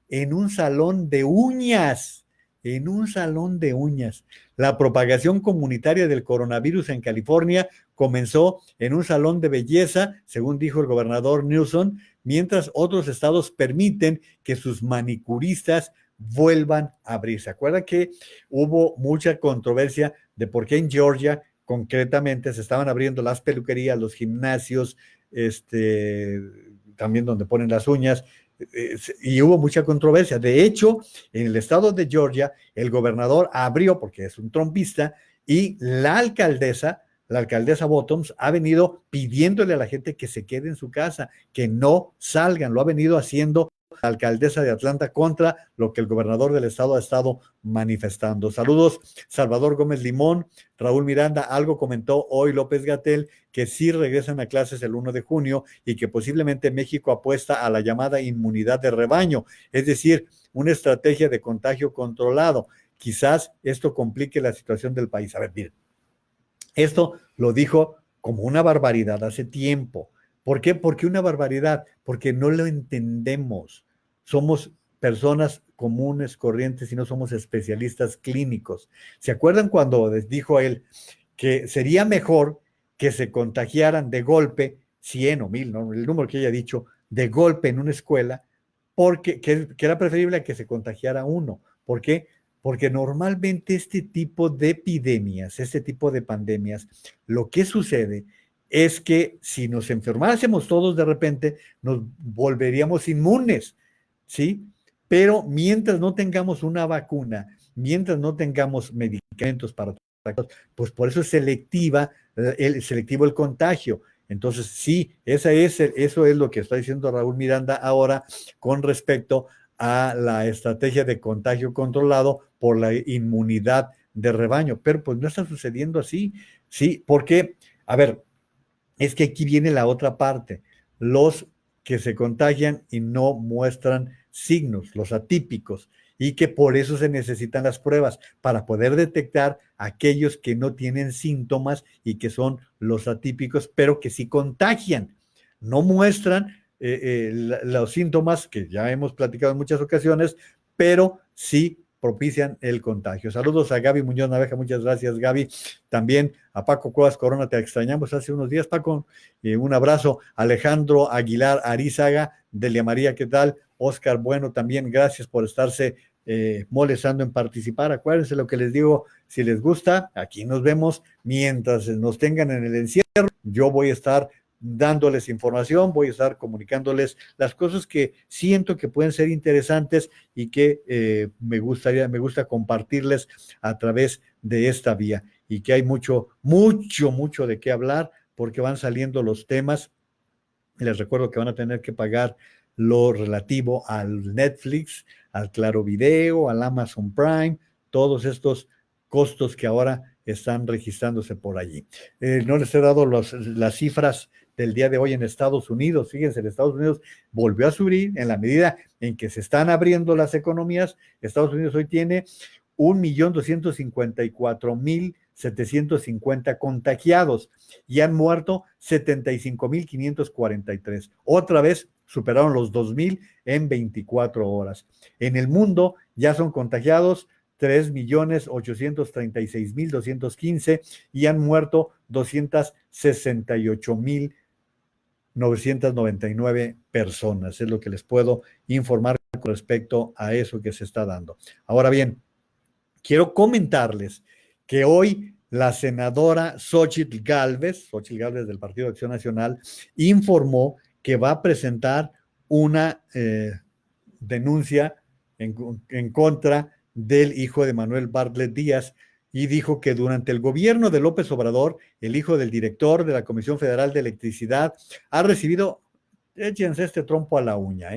En un salón de uñas. En un salón de uñas. La propagación comunitaria del coronavirus en California comenzó en un salón de belleza, según dijo el gobernador Newsom, mientras otros estados permiten que sus manicuristas vuelvan a abrir. ¿Se acuerdan que hubo mucha controversia de por qué en Georgia concretamente se estaban abriendo las peluquerías, los gimnasios, también donde ponen las uñas? Y hubo mucha controversia. De hecho, en el estado de Georgia, el gobernador abrió, porque es un trumpista, y la alcaldesa Bottoms, ha venido pidiéndole a la gente que se quede en su casa, que no salgan. Lo ha venido haciendo la alcaldesa de Atlanta contra lo que el gobernador del estado ha estado manifestando. Saludos, Salvador Gómez Limón, Raúl Miranda. Algo comentó hoy López-Gatell, que sí regresan a clases el 1 de junio y que posiblemente México apuesta a la llamada inmunidad de rebaño, es decir, una estrategia de contagio controlado. Quizás esto complique la situación del país. A ver, miren, esto lo dijo como una barbaridad hace tiempo. ¿Por qué? Porque una barbaridad, porque no lo entendemos. Somos personas comunes, corrientes y no somos especialistas clínicos. ¿Se acuerdan cuando dijo él que sería mejor que se contagiaran de golpe 100 o 1000, ¿no? El número que haya dicho, de golpe en una escuela, porque que era preferible a que se contagiara uno? ¿Por qué? Porque normalmente este tipo de epidemias, este tipo de pandemias, lo que sucede es que si nos enfermásemos todos de repente, nos volveríamos inmunes, ¿sí? Pero mientras no tengamos una vacuna, mientras no tengamos medicamentos para pues por eso es selectivo el contagio. Entonces, sí, eso es lo que está diciendo Raúl Miranda ahora con respecto a la estrategia de contagio controlado por la inmunidad de rebaño, pero pues no está sucediendo así, sí, porque, a ver, es que aquí viene la otra parte, los que se contagian y no muestran signos, los atípicos, y que por eso se necesitan las pruebas, para poder detectar aquellos que no tienen síntomas y que son los atípicos, pero que sí contagian, no muestran los síntomas que ya hemos platicado en muchas ocasiones, pero sí propician el contagio. Saludos a Gaby Muñoz Naveja, muchas gracias Gaby. También a Paco Cuevas Corona, te extrañamos hace unos días, Paco. Un abrazo. Alejandro Aguilar Arizaga, Delia María, ¿qué tal? Oscar Bueno, también gracias por estarse molestando en participar. Acuérdense lo que les digo, si les gusta, aquí nos vemos. Mientras nos tengan en el encierro, yo voy a estar dándoles información, voy a estar comunicándoles las cosas que siento que pueden ser interesantes y que me gusta compartirles a través de esta vía, y que hay mucho de qué hablar, porque van saliendo los temas. Les recuerdo que van a tener que pagar lo relativo al Netflix, al Claro Video, al Amazon Prime, todos estos costos que ahora están registrándose por allí. No les he dado las cifras del día de hoy en Estados Unidos. Fíjense, en Estados Unidos volvió a subir en la medida en que se están abriendo las economías. Estados Unidos hoy tiene 1.254.750 contagiados y han muerto 75.543. Otra vez superaron los 2.000 en 24 horas. En el mundo ya son contagiados 3.836.215 y han muerto 268.999 personas. Es lo que les puedo informar con respecto a eso que se está dando. Ahora bien, quiero comentarles que hoy la senadora Xóchitl Gálvez del Partido de Acción Nacional, informó que va a presentar una denuncia en contra del hijo de Manuel Bartlett Díaz, y dijo que durante el gobierno de López Obrador, el hijo del director de la Comisión Federal de Electricidad ha recibido, échense este trompo a la uña,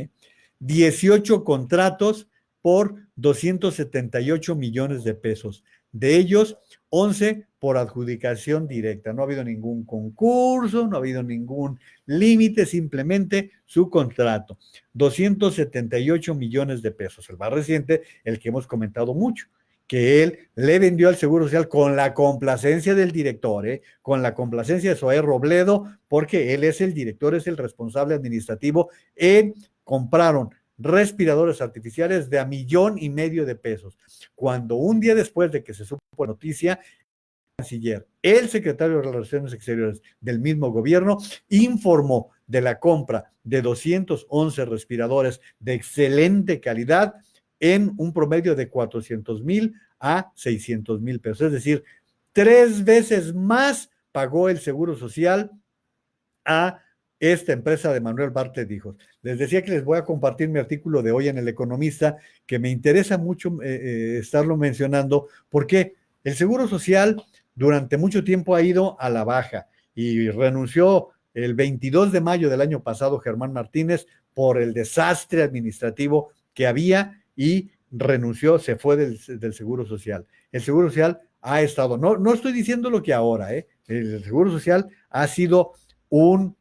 18 contratos por 278 millones de pesos. De ellos, 11 por adjudicación directa. No ha habido ningún concurso, no ha habido ningún límite, simplemente su contrato. 278 millones de pesos. El más reciente, el que hemos comentado mucho, que él le vendió al Seguro Social con la complacencia del director, con la complacencia de Zoé Robledo, porque él es el director, es el responsable administrativo. Compraron respiradores artificiales de $1.5 million de pesos. Cuando un día después de que se supo la noticia, el canciller, el secretario de Relaciones Exteriores del mismo gobierno, informó de la compra de 211 respiradores de excelente calidad en un promedio de 400,000 a 600,000 pesos. Es decir, 3 veces más pagó el Seguro Social a esta empresa de Manuel Bartlett Hijos. Les decía que les voy a compartir mi artículo de hoy en El Economista, que me interesa mucho estarlo mencionando, porque el Seguro Social durante mucho tiempo ha ido a la baja y renunció el 22 de mayo del año pasado Germán Martínez por el desastre administrativo que había, y renunció, se fue del Seguro Social. El Seguro Social ha estado, no estoy diciendo lo que ahora, el Seguro Social ha sido un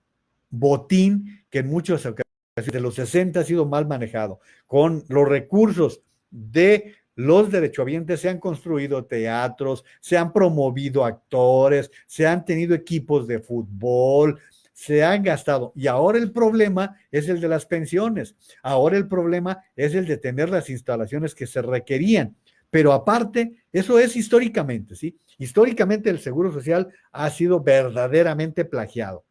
botín que en muchos ocasiones de los 60 ha sido mal manejado. Con los recursos de los derechohabientes se han construido teatros, se han promovido actores, se han tenido equipos de fútbol, se han gastado. Y ahora el problema es el de las pensiones. Ahora el problema es el de tener las instalaciones que se requerían. Pero aparte, eso es históricamente, ¿sí? Históricamente el Seguro Social ha sido verdaderamente plagiado.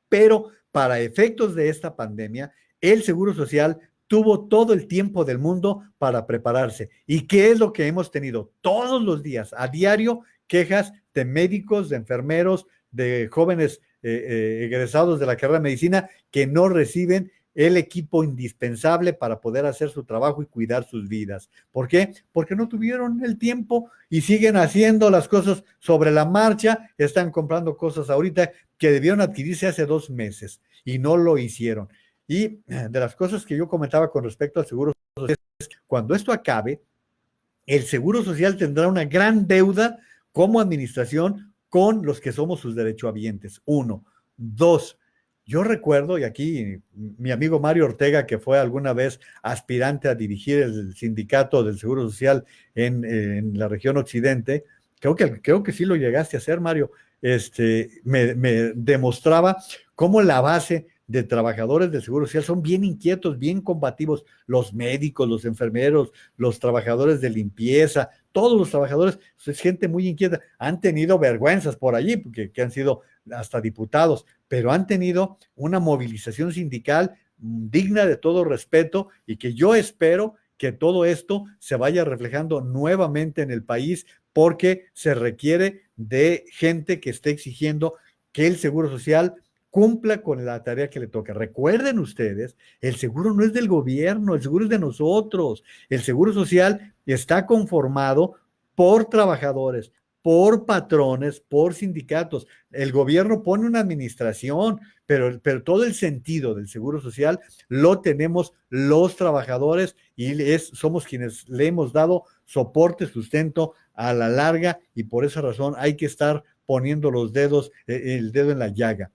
Pero para efectos de esta pandemia, el Seguro Social tuvo todo el tiempo del mundo para prepararse. ¿Y qué es lo que hemos tenido? Todos los días, a diario, quejas de médicos, de enfermeros, de jóvenes egresados de la carrera de medicina que no reciben el equipo indispensable para poder hacer su trabajo y cuidar sus vidas. ¿Por qué? Porque no tuvieron el tiempo y siguen haciendo las cosas sobre la marcha, están comprando cosas ahorita que debieron adquirirse hace 2 meses y no lo hicieron. Y de las cosas que yo comentaba con respecto al seguro social, cuando esto acabe, el Seguro Social tendrá una gran deuda como administración con los que somos sus derechohabientes. 1. 2. Yo recuerdo, y aquí mi amigo Mario Ortega, que fue alguna vez aspirante a dirigir el sindicato del Seguro Social en la región occidente, creo que sí lo llegaste a hacer, Mario, me demostraba cómo la base de trabajadores del Seguro Social son bien inquietos, bien combativos, los médicos, los enfermeros, los trabajadores de limpieza, todos los trabajadores, es gente muy inquieta, han tenido vergüenzas por allí, porque que han sido hasta diputados, pero han tenido una movilización sindical digna de todo respeto y que yo espero que todo esto se vaya reflejando nuevamente en el país, porque se requiere de gente que esté exigiendo que el Seguro Social cumpla con la tarea que le toca. Recuerden ustedes, el seguro no es del gobierno, el seguro es de nosotros. El Seguro Social está conformado por trabajadores, por patrones, por sindicatos. El gobierno pone una administración, pero todo el sentido del Seguro Social lo tenemos los trabajadores y somos quienes le hemos dado soporte, sustento a la larga, y por esa razón hay que estar poniendo el dedo en la llaga.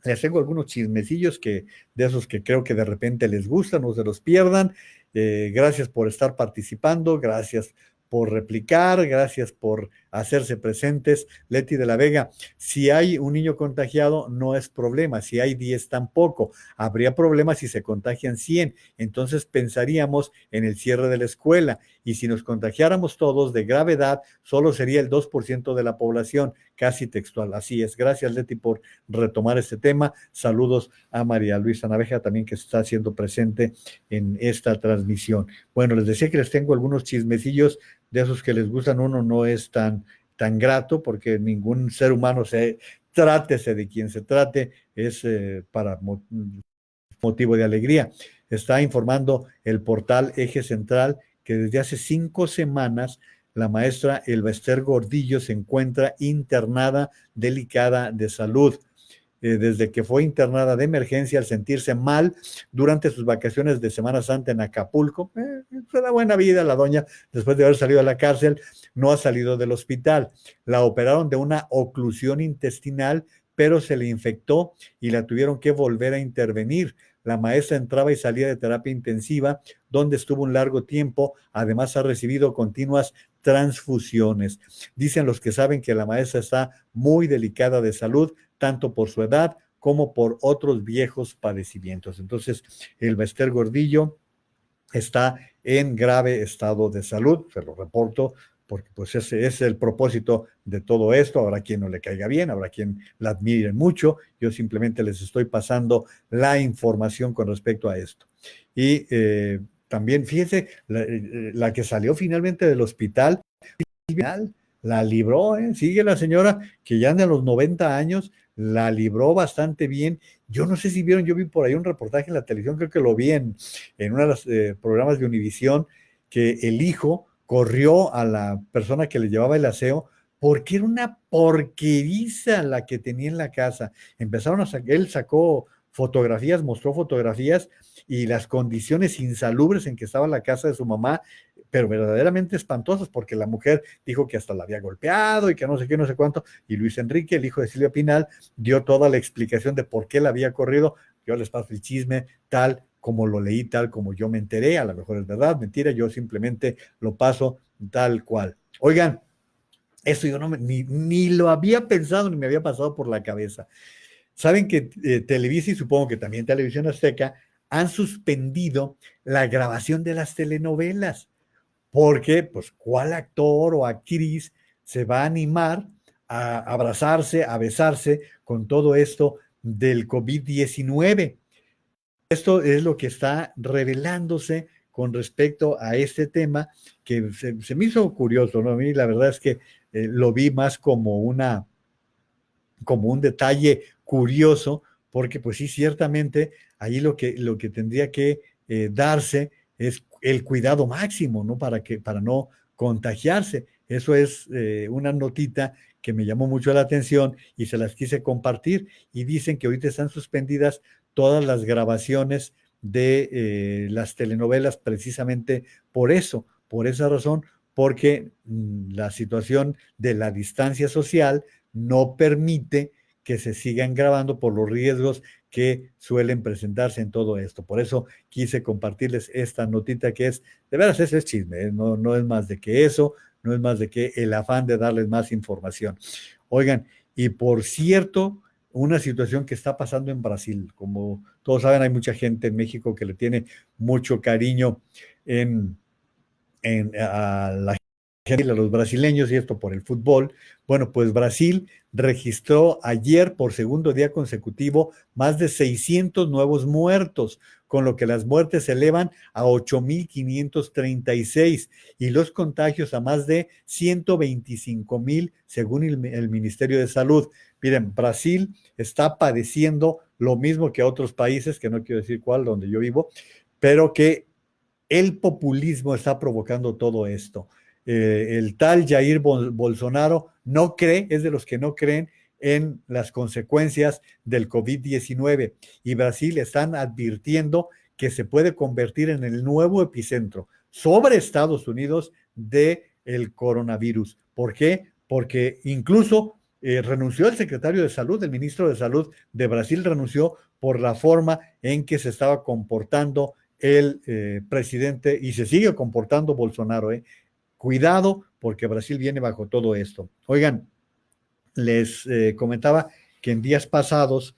Les tengo algunos chismecillos de esos que creo que de repente les gustan, no se los pierdan. Gracias por estar participando, gracias por replicar, gracias por hacerse presentes. Leti de la Vega, si hay un niño contagiado no es problema, si hay 10 tampoco. Habría problema si se contagian 100, entonces pensaríamos en el cierre de la escuela, y si nos contagiáramos todos de gravedad, solo sería el 2% de la población, casi textual. Así es. Gracias, Leti, por retomar este tema. Saludos a María Luisa Naveja también, que está haciendo presente en esta transmisión. Bueno, les decía que les tengo algunos chismecillos de esos que les gustan. Uno no es tan grato, porque ningún ser humano, trátese de quien se trate, es para motivo de alegría. Está informando el portal Eje Central que desde hace 5 semanas la maestra Elba Ester Gordillo se encuentra internada, delicada de salud. Desde que fue internada de emergencia al sentirse mal durante sus vacaciones de Semana Santa en Acapulco. Fue la buena vida la doña, después de haber salido de la cárcel, no ha salido del hospital. La operaron de una oclusión intestinal, pero se le infectó y la tuvieron que volver a intervenir. La maestra entraba y salía de terapia intensiva, donde estuvo un largo tiempo. Además, ha recibido continuas transfusiones. Dicen los que saben que la maestra está muy delicada de salud, tanto por su edad como por otros viejos padecimientos. Entonces, Elba Ester Gordillo está en grave estado de salud, se lo reporto, porque pues ese es el propósito de todo esto. Habrá quien no le caiga bien, habrá quien la admire mucho. Yo simplemente les estoy pasando la información con respecto a esto. Y también, fíjense, la que salió finalmente del hospital, la libró, sigue la señora que ya anda a los 90 años, la libró bastante bien. Yo no sé si vieron, yo vi por ahí un reportaje en la televisión, creo que lo vi en uno de los programas de Univisión, que el hijo corrió a la persona que le llevaba el aseo porque era una porqueriza la que tenía en la casa. Empezaron él sacó fotografías, mostró fotografías y las condiciones insalubres en que estaba la casa de su mamá, pero verdaderamente espantosas, porque la mujer dijo que hasta la había golpeado y que no sé qué, no sé cuánto, y Luis Enrique, el hijo de Silvia Pinal, dio toda la explicación de por qué la había corrido. Yo les paso el chisme tal como lo leí, tal como yo me enteré. A lo mejor es verdad, mentira, yo simplemente lo paso tal cual. Oigan, eso yo ni lo había pensado, ni me había pasado por la cabeza. Saben que Televisa, y supongo que también Televisión Azteca, han suspendido la grabación de las telenovelas, porque pues cuál actor o actriz se va a animar a abrazarse, a besarse con todo esto del COVID-19. Esto es lo que está revelándose con respecto a este tema, que se me hizo curioso, ¿no? A mí la verdad es que lo vi más como un detalle curioso, porque pues sí, ciertamente ahí lo que tendría que darse es el cuidado máximo, ¿no? Para no contagiarse. Eso es una notita que me llamó mucho la atención y se las quise compartir. Y dicen que ahorita están suspendidas todas las grabaciones de las telenovelas precisamente por eso, por esa razón, porque la situación de la distancia social no permite que se sigan grabando por los riesgos que suelen presentarse en todo esto. Por eso quise compartirles esta notita que es, de veras, ese es chisme, ¿eh? No, no es más de que eso, no es más de que el afán de darles más información. Oigan, y por cierto, una situación que está pasando en Brasil, como todos saben, hay mucha gente en México que le tiene mucho cariño en a la gente, a los brasileños, y esto por el fútbol. Bueno, pues Brasil registró ayer por segundo día consecutivo más de 600 nuevos muertos, con lo que las muertes se elevan a 8.536 y los contagios a más de 125,000 según el Ministerio de Salud. Miren, Brasil está padeciendo lo mismo que otros países, que no quiero decir cuál, donde yo vivo, pero que el populismo está provocando todo esto. El tal Jair Bolsonaro no cree, es de los que no creen en las consecuencias del COVID-19 y Brasil están advirtiendo que se puede convertir en el nuevo epicentro sobre Estados Unidos del coronavirus. ¿Por qué? Porque incluso renunció el secretario de Salud, el ministro de Salud de Brasil renunció por la forma en que se estaba comportando el presidente y se sigue comportando Bolsonaro. Cuidado porque Brasil viene bajo todo esto. Oigan, les comentaba que en días pasados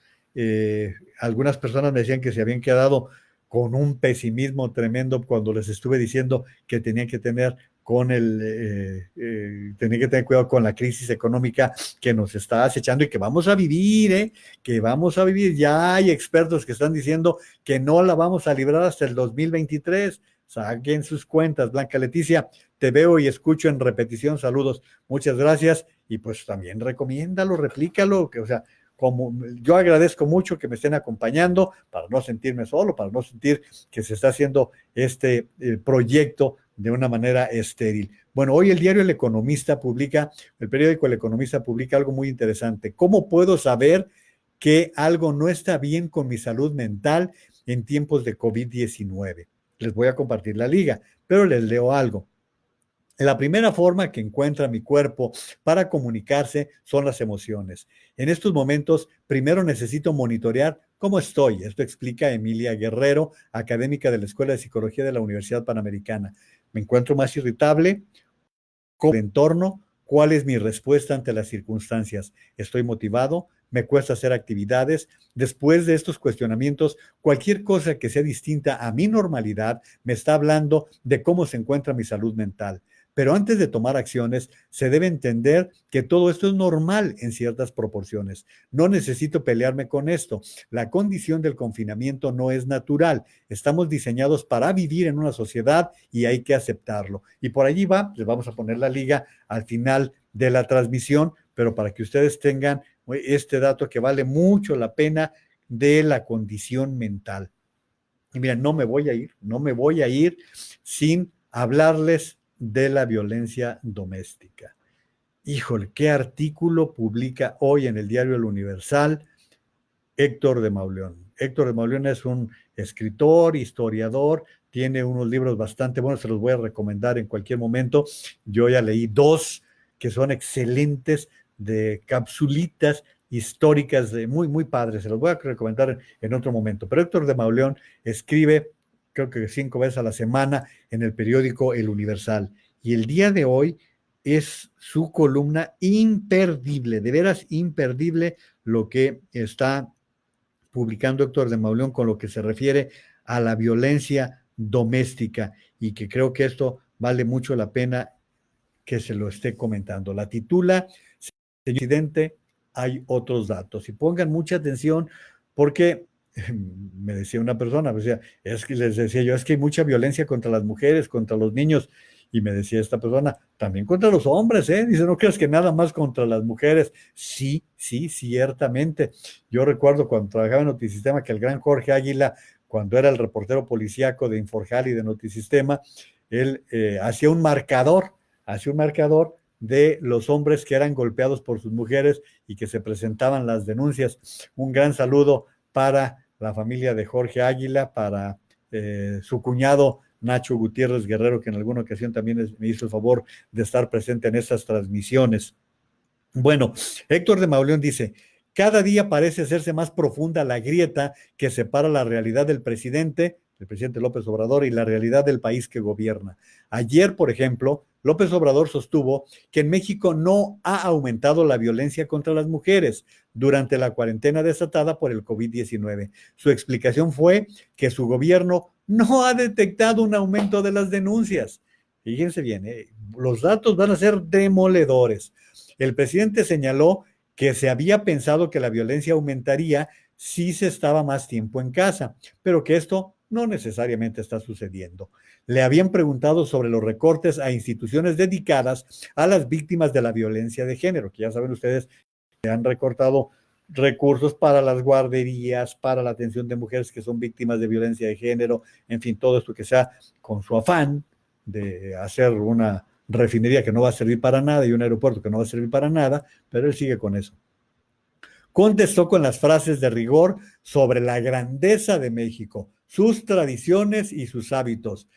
algunas personas me decían que se habían quedado con un pesimismo tremendo cuando les estuve diciendo que tenían que tener tenían que tener cuidado con la crisis económica que nos está acechando y que vamos a vivir, que vamos a vivir. Ya hay expertos que están diciendo que no la vamos a librar hasta el 2023. Saquen sus cuentas. Blanca Leticia, te veo y escucho en repetición. Saludos, muchas gracias. Y pues también recomiéndalo, replícalo, que, o sea, como yo agradezco mucho que me estén acompañando para no sentirme solo, para no sentir que se está haciendo este proyecto de una manera estéril. Bueno, hoy el diario El Economista publica, el periódico El Economista publica algo muy interesante. ¿Cómo puedo saber que algo no está bien con mi salud mental en tiempos de COVID-19? Les voy a compartir la liga, pero les leo algo. La primera forma que encuentra mi cuerpo para comunicarse son las emociones. En estos momentos, primero necesito monitorear cómo estoy. Esto explica Emilia Guerrero, académica de la Escuela de Psicología de la Universidad Panamericana. Me encuentro más irritable, ¿cómo el entorno? ¿Cuál es mi respuesta ante las circunstancias? ¿Estoy motivado? ¿Me cuesta hacer actividades? Después de estos cuestionamientos, cualquier cosa que sea distinta a mi normalidad me está hablando de cómo se encuentra mi salud mental. Pero antes de tomar acciones, se debe entender que todo esto es normal en ciertas proporciones. No necesito pelearme con esto. La condición del confinamiento no es natural. Estamos diseñados para vivir en una sociedad y hay que aceptarlo. Y por allí va, les vamos a poner la liga al final de la transmisión, pero para que ustedes tengan este dato que vale mucho la pena de la condición mental. Y mira, no me voy a ir sin hablarles de la violencia doméstica. Híjole, qué artículo publica hoy en el diario El Universal Héctor de Mauleón. Héctor de Mauleón es un escritor, historiador, tiene unos libros bastante buenos, se los voy a recomendar en cualquier momento. Yo ya leí 2 que son excelentes, de capsulitas históricas, muy, muy padres, se los voy a recomendar en otro momento. Pero Héctor de Mauleón escribe creo que 5 veces a la semana en el periódico El Universal. Y el día de hoy es su columna imperdible, de veras imperdible lo que está publicando Héctor de Mauleón con lo que se refiere a la violencia doméstica y que creo que esto vale mucho la pena que se lo esté comentando. La titula, señor presidente, hay otros datos. Y pongan mucha atención porque me decía una persona, o sea, es que les decía yo, es que hay mucha violencia contra las mujeres, contra los niños, Y me decía esta persona, también contra los hombres, ¿eh? Dice, no creas que nada más contra las mujeres. Sí, sí, ciertamente. Yo recuerdo cuando trabajaba en Notisistema que el gran Jorge Águila, cuando era el reportero policíaco de Inforjal y de Notisistema, él hacía un marcador de los hombres que eran golpeados por sus mujeres y que se presentaban las denuncias. Un gran saludo para la familia de Jorge Águila, para su cuñado Nacho Gutiérrez Guerrero, que en alguna ocasión también me hizo el favor de estar presente en esas transmisiones. Bueno, Héctor de Mauleón dice, cada día parece hacerse más profunda la grieta que separa la realidad del presidente López Obrador, y la realidad del país que gobierna. Ayer, por ejemplo, López Obrador sostuvo que en México no ha aumentado la violencia contra las mujeres durante la cuarentena desatada por el COVID-19. Su explicación fue que su gobierno no ha detectado un aumento de las denuncias. Fíjense bien, los datos van a ser demoledores. El presidente señaló que se había pensado que la violencia aumentaría si se estaba más tiempo en casa, pero que esto no necesariamente está sucediendo. Le habían preguntado sobre los recortes a instituciones dedicadas a las víctimas de la violencia de género, que ya saben ustedes que han recortado recursos para las guarderías, para la atención de mujeres que son víctimas de violencia de género, en fin, todo esto que sea con su afán de hacer una refinería que no va a servir para nada y un aeropuerto que no va a servir para nada, pero él sigue con eso. Contestó con las frases de rigor sobre la grandeza de México, sus tradiciones y sus hábitos,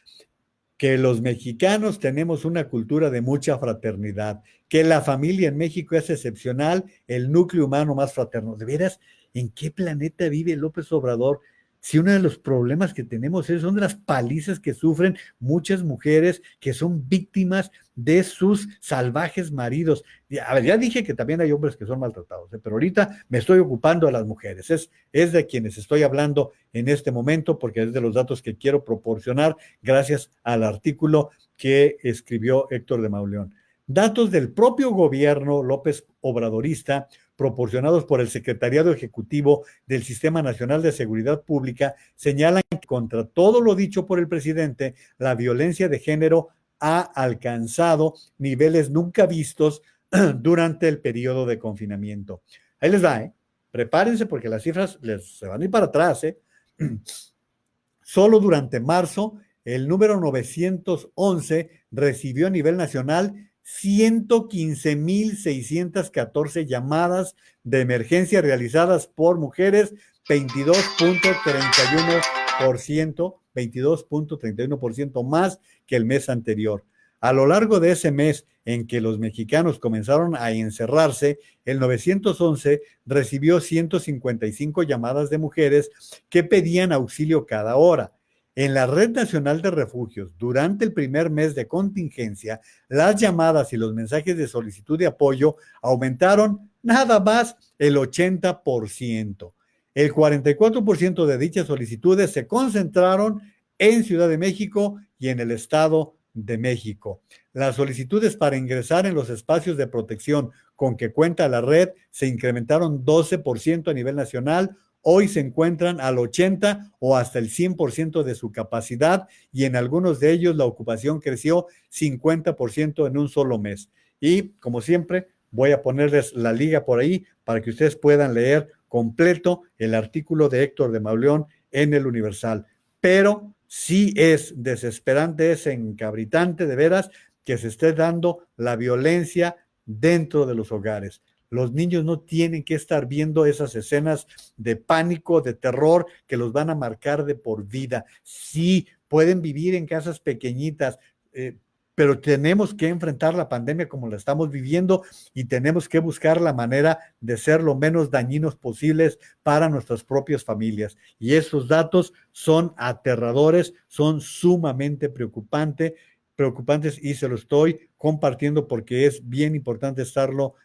que los mexicanos tenemos una cultura de mucha fraternidad, que la familia en México es excepcional, el núcleo humano más fraterno. ¿De veras, en qué planeta vive López Obrador? Si uno de los problemas que tenemos son de las palizas que sufren muchas mujeres que son víctimas de sus salvajes maridos. A ver, ya dije que también hay hombres que son maltratados, pero ahorita me estoy ocupando de las mujeres. Es de quienes estoy hablando en este momento porque es de los datos que quiero proporcionar gracias al artículo que escribió Héctor de Mauleón. Datos del propio gobierno López Obradorista proporcionados por el Secretariado Ejecutivo del Sistema Nacional de Seguridad Pública señalan que contra todo lo dicho por el presidente, la violencia de género ha alcanzado niveles nunca vistos durante el periodo de confinamiento. Ahí les va, prepárense porque las cifras se van a ir para atrás. Solo durante marzo, el número 911 recibió a nivel nacional 115,614 llamadas de emergencia realizadas por mujeres, 22.31% más que el mes anterior. A lo largo de ese mes en que los mexicanos comenzaron a encerrarse, el 911 recibió 155 llamadas de mujeres que pedían auxilio cada hora. En la Red Nacional de Refugios, durante el primer mes de contingencia, las llamadas y los mensajes de solicitud de apoyo aumentaron nada más el 80%. El 44% de dichas solicitudes se concentraron en Ciudad de México y en el Estado de México. Las solicitudes para ingresar en los espacios de protección con que cuenta la red se incrementaron 12% a nivel nacional. Hoy se encuentran al 80 o hasta el 100% de su capacidad y en algunos de ellos la ocupación creció 50% en un solo mes. Y como siempre, voy a ponerles la liga por ahí para que ustedes puedan leer completo el artículo de Héctor de Mauleón en el Universal. Pero sí es desesperante, es encabritante de veras que se esté dando la violencia dentro de los hogares. Los niños no tienen que estar viendo esas escenas de pánico, de terror, que los van a marcar de por vida. Sí, pueden vivir en casas pequeñitas, pero tenemos que enfrentar la pandemia como la estamos viviendo y tenemos que buscar la manera de ser lo menos dañinos posibles para nuestras propias familias. Y esos datos son aterradores, son sumamente preocupantes y se lo estoy compartiendo porque es bien importante estarlo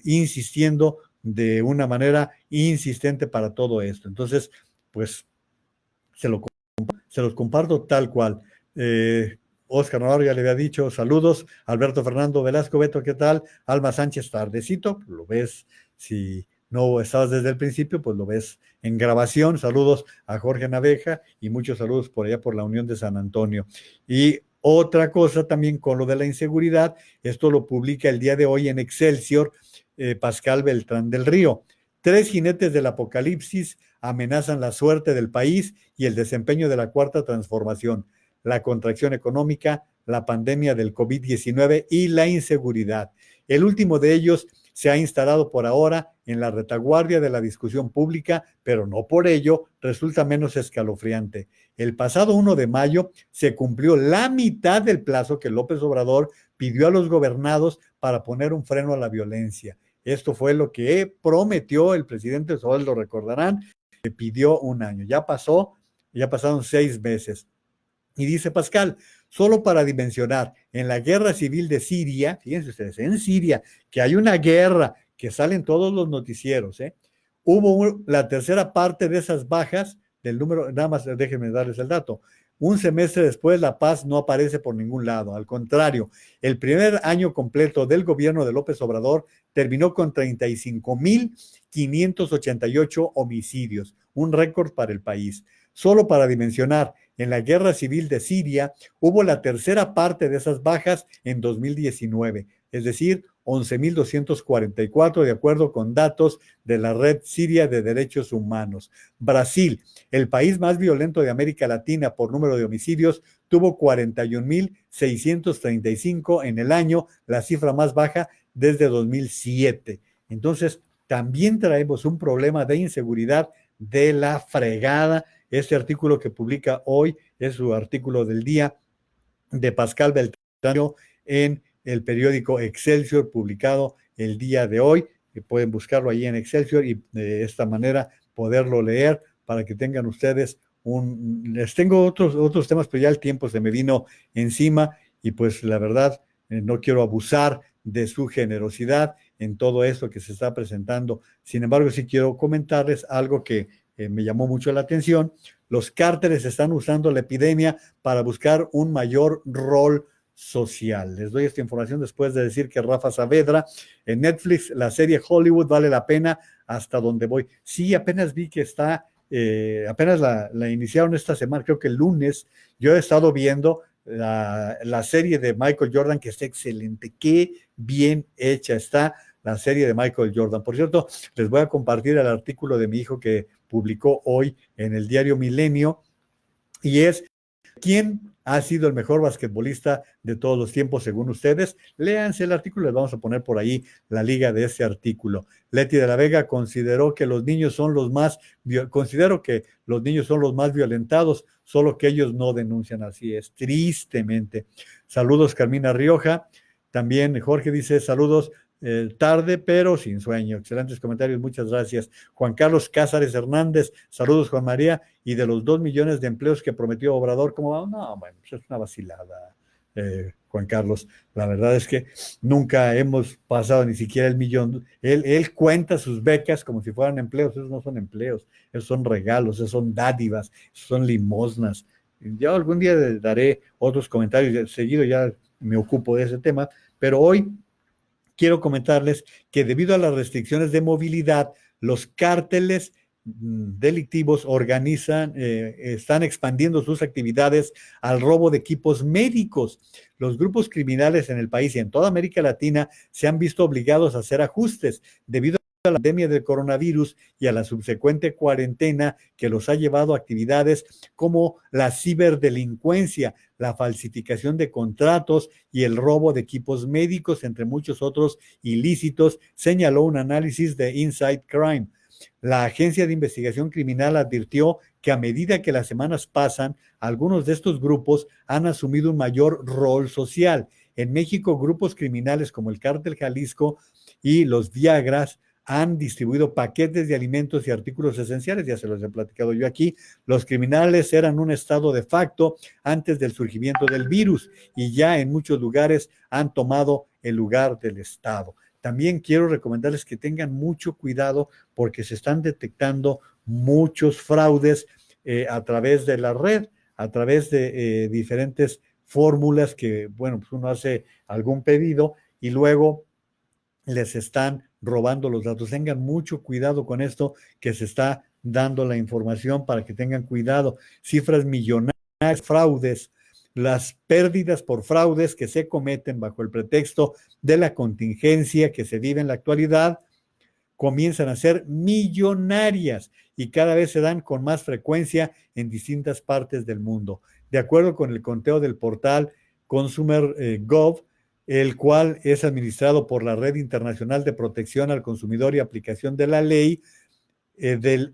insistiendo de una manera insistente para todo esto. Entonces, pues, se los comparto tal cual. Oscar Navarro ya le había dicho, saludos. Alberto Fernando Velasco, Beto, ¿qué tal? Alma Sánchez, tardecito, lo ves, si no estabas desde el principio, pues lo ves en grabación. Saludos a Jorge Naveja y muchos saludos por allá por la Unión de San Antonio. Y Otra cosa también con lo de la inseguridad, esto lo publica el día de hoy en Excelsior, Pascal Beltrán del Río. 3 jinetes del apocalipsis amenazan la suerte del país y el desempeño de la cuarta transformación: la contracción económica, la pandemia del COVID-19 y la inseguridad. El último de ellos se ha instalado por ahora en la retaguardia de la discusión pública, pero no por ello resulta menos escalofriante. El pasado 1 de mayo se cumplió la mitad del plazo que López Obrador pidió a los gobernados para poner un freno a la violencia. Esto fue lo que prometió el presidente Sol, lo recordarán, que pidió un año. Ya pasaron 6 meses. Y dice Pascal, solo para dimensionar, en la guerra civil de Siria, fíjense ustedes, en Siria, que hay una guerra, que salen todos los noticieros, hubo la tercera parte de esas bajas, del número, nada más déjenme darles el dato, un semestre después la paz no aparece por ningún lado, al contrario, el primer año completo del gobierno de López Obrador terminó con 35,588 homicidios, un récord para el país. Solo para dimensionar, en la guerra civil de Siria hubo la tercera parte de esas bajas en 2019, es decir, 11,244 de acuerdo con datos de la Red Siria de Derechos Humanos. Brasil, el país más violento de América Latina por número de homicidios, tuvo 41,635 en el año, la cifra más baja desde 2007. Entonces, también traemos un problema de inseguridad de la fregada. Este artículo que publica hoy es su artículo del día de Pascal Beltrán en el periódico Excelsior, publicado el día de hoy. Pueden buscarlo ahí en Excelsior y de esta manera poderlo leer para que tengan ustedes les tengo otros temas, pero ya el tiempo se me vino encima y pues la verdad no quiero abusar de su generosidad en todo esto que se está presentando. Sin embargo, sí quiero comentarles algo que me llamó mucho la atención. Los cárteles están usando la epidemia para buscar un mayor rol social. Les doy esta información después de decir que Rafa Saavedra en Netflix, la serie Hollywood vale la pena hasta donde voy. Sí, apenas vi que está, apenas la iniciaron esta semana, creo que el lunes. Yo he estado viendo la serie de Michael Jordan, que está excelente. Qué bien hecha está la serie de Michael Jordan. Por cierto, les voy a compartir el artículo de mi hijo que publicó hoy en el diario Milenio, y es: ¿quién ha sido el mejor basquetbolista de todos los tiempos según ustedes? Léanse el artículo, les vamos a poner por ahí la liga de ese artículo. Leti de la Vega considero que los niños son los más violentados, solo que ellos no denuncian. Así es, tristemente. Saludos, Carmina Rioja. También Jorge dice, saludos, tarde pero sin sueño. Excelentes comentarios, muchas gracias. Juan Carlos Cázares Hernández, saludos, Juan María. Y de los 2 millones de empleos que prometió Obrador, ¿cómo va? No, bueno, pues es una vacilada, Juan Carlos. La verdad es que nunca hemos pasado ni siquiera el millón. Él cuenta sus becas como si fueran empleos. Esos no son empleos, esos son regalos, esos son dádivas, esos son limosnas. Yo algún día daré otros comentarios, seguido ya me ocupo de ese tema, pero hoy quiero comentarles que debido a las restricciones de movilidad, los cárteles delictivos están expandiendo sus actividades al robo de equipos médicos. Los grupos criminales en el país y en toda América Latina se han visto obligados a hacer ajustes debido a la pandemia del coronavirus y a la subsecuente cuarentena que los ha llevado a actividades como la ciberdelincuencia, la falsificación de contratos y el robo de equipos médicos, entre muchos otros ilícitos, señaló un análisis de Inside Crime. La Agencia de Investigación Criminal advirtió que a medida que las semanas pasan, algunos de estos grupos han asumido un mayor rol social. En México, grupos criminales como el Cártel Jalisco y los Viagras han distribuido paquetes de alimentos y artículos esenciales, ya se los he platicado yo aquí. Los criminales eran un estado de facto antes del surgimiento del virus y ya en muchos lugares han tomado el lugar del Estado. También quiero recomendarles que tengan mucho cuidado porque se están detectando muchos fraudes a través de la red, a través de diferentes fórmulas que, bueno, pues uno hace algún pedido y luego les están robando los datos. Tengan mucho cuidado con esto que se está dando la información para que tengan cuidado. Cifras millonarias, fraudes las pérdidas por fraudes que se cometen bajo el pretexto de la contingencia que se vive en la actualidad comienzan a ser millonarias y cada vez se dan con más frecuencia en distintas partes del mundo. De acuerdo con el conteo del portal Consumer.gov, el cual es administrado por la Red Internacional de Protección al Consumidor y Aplicación de la Ley,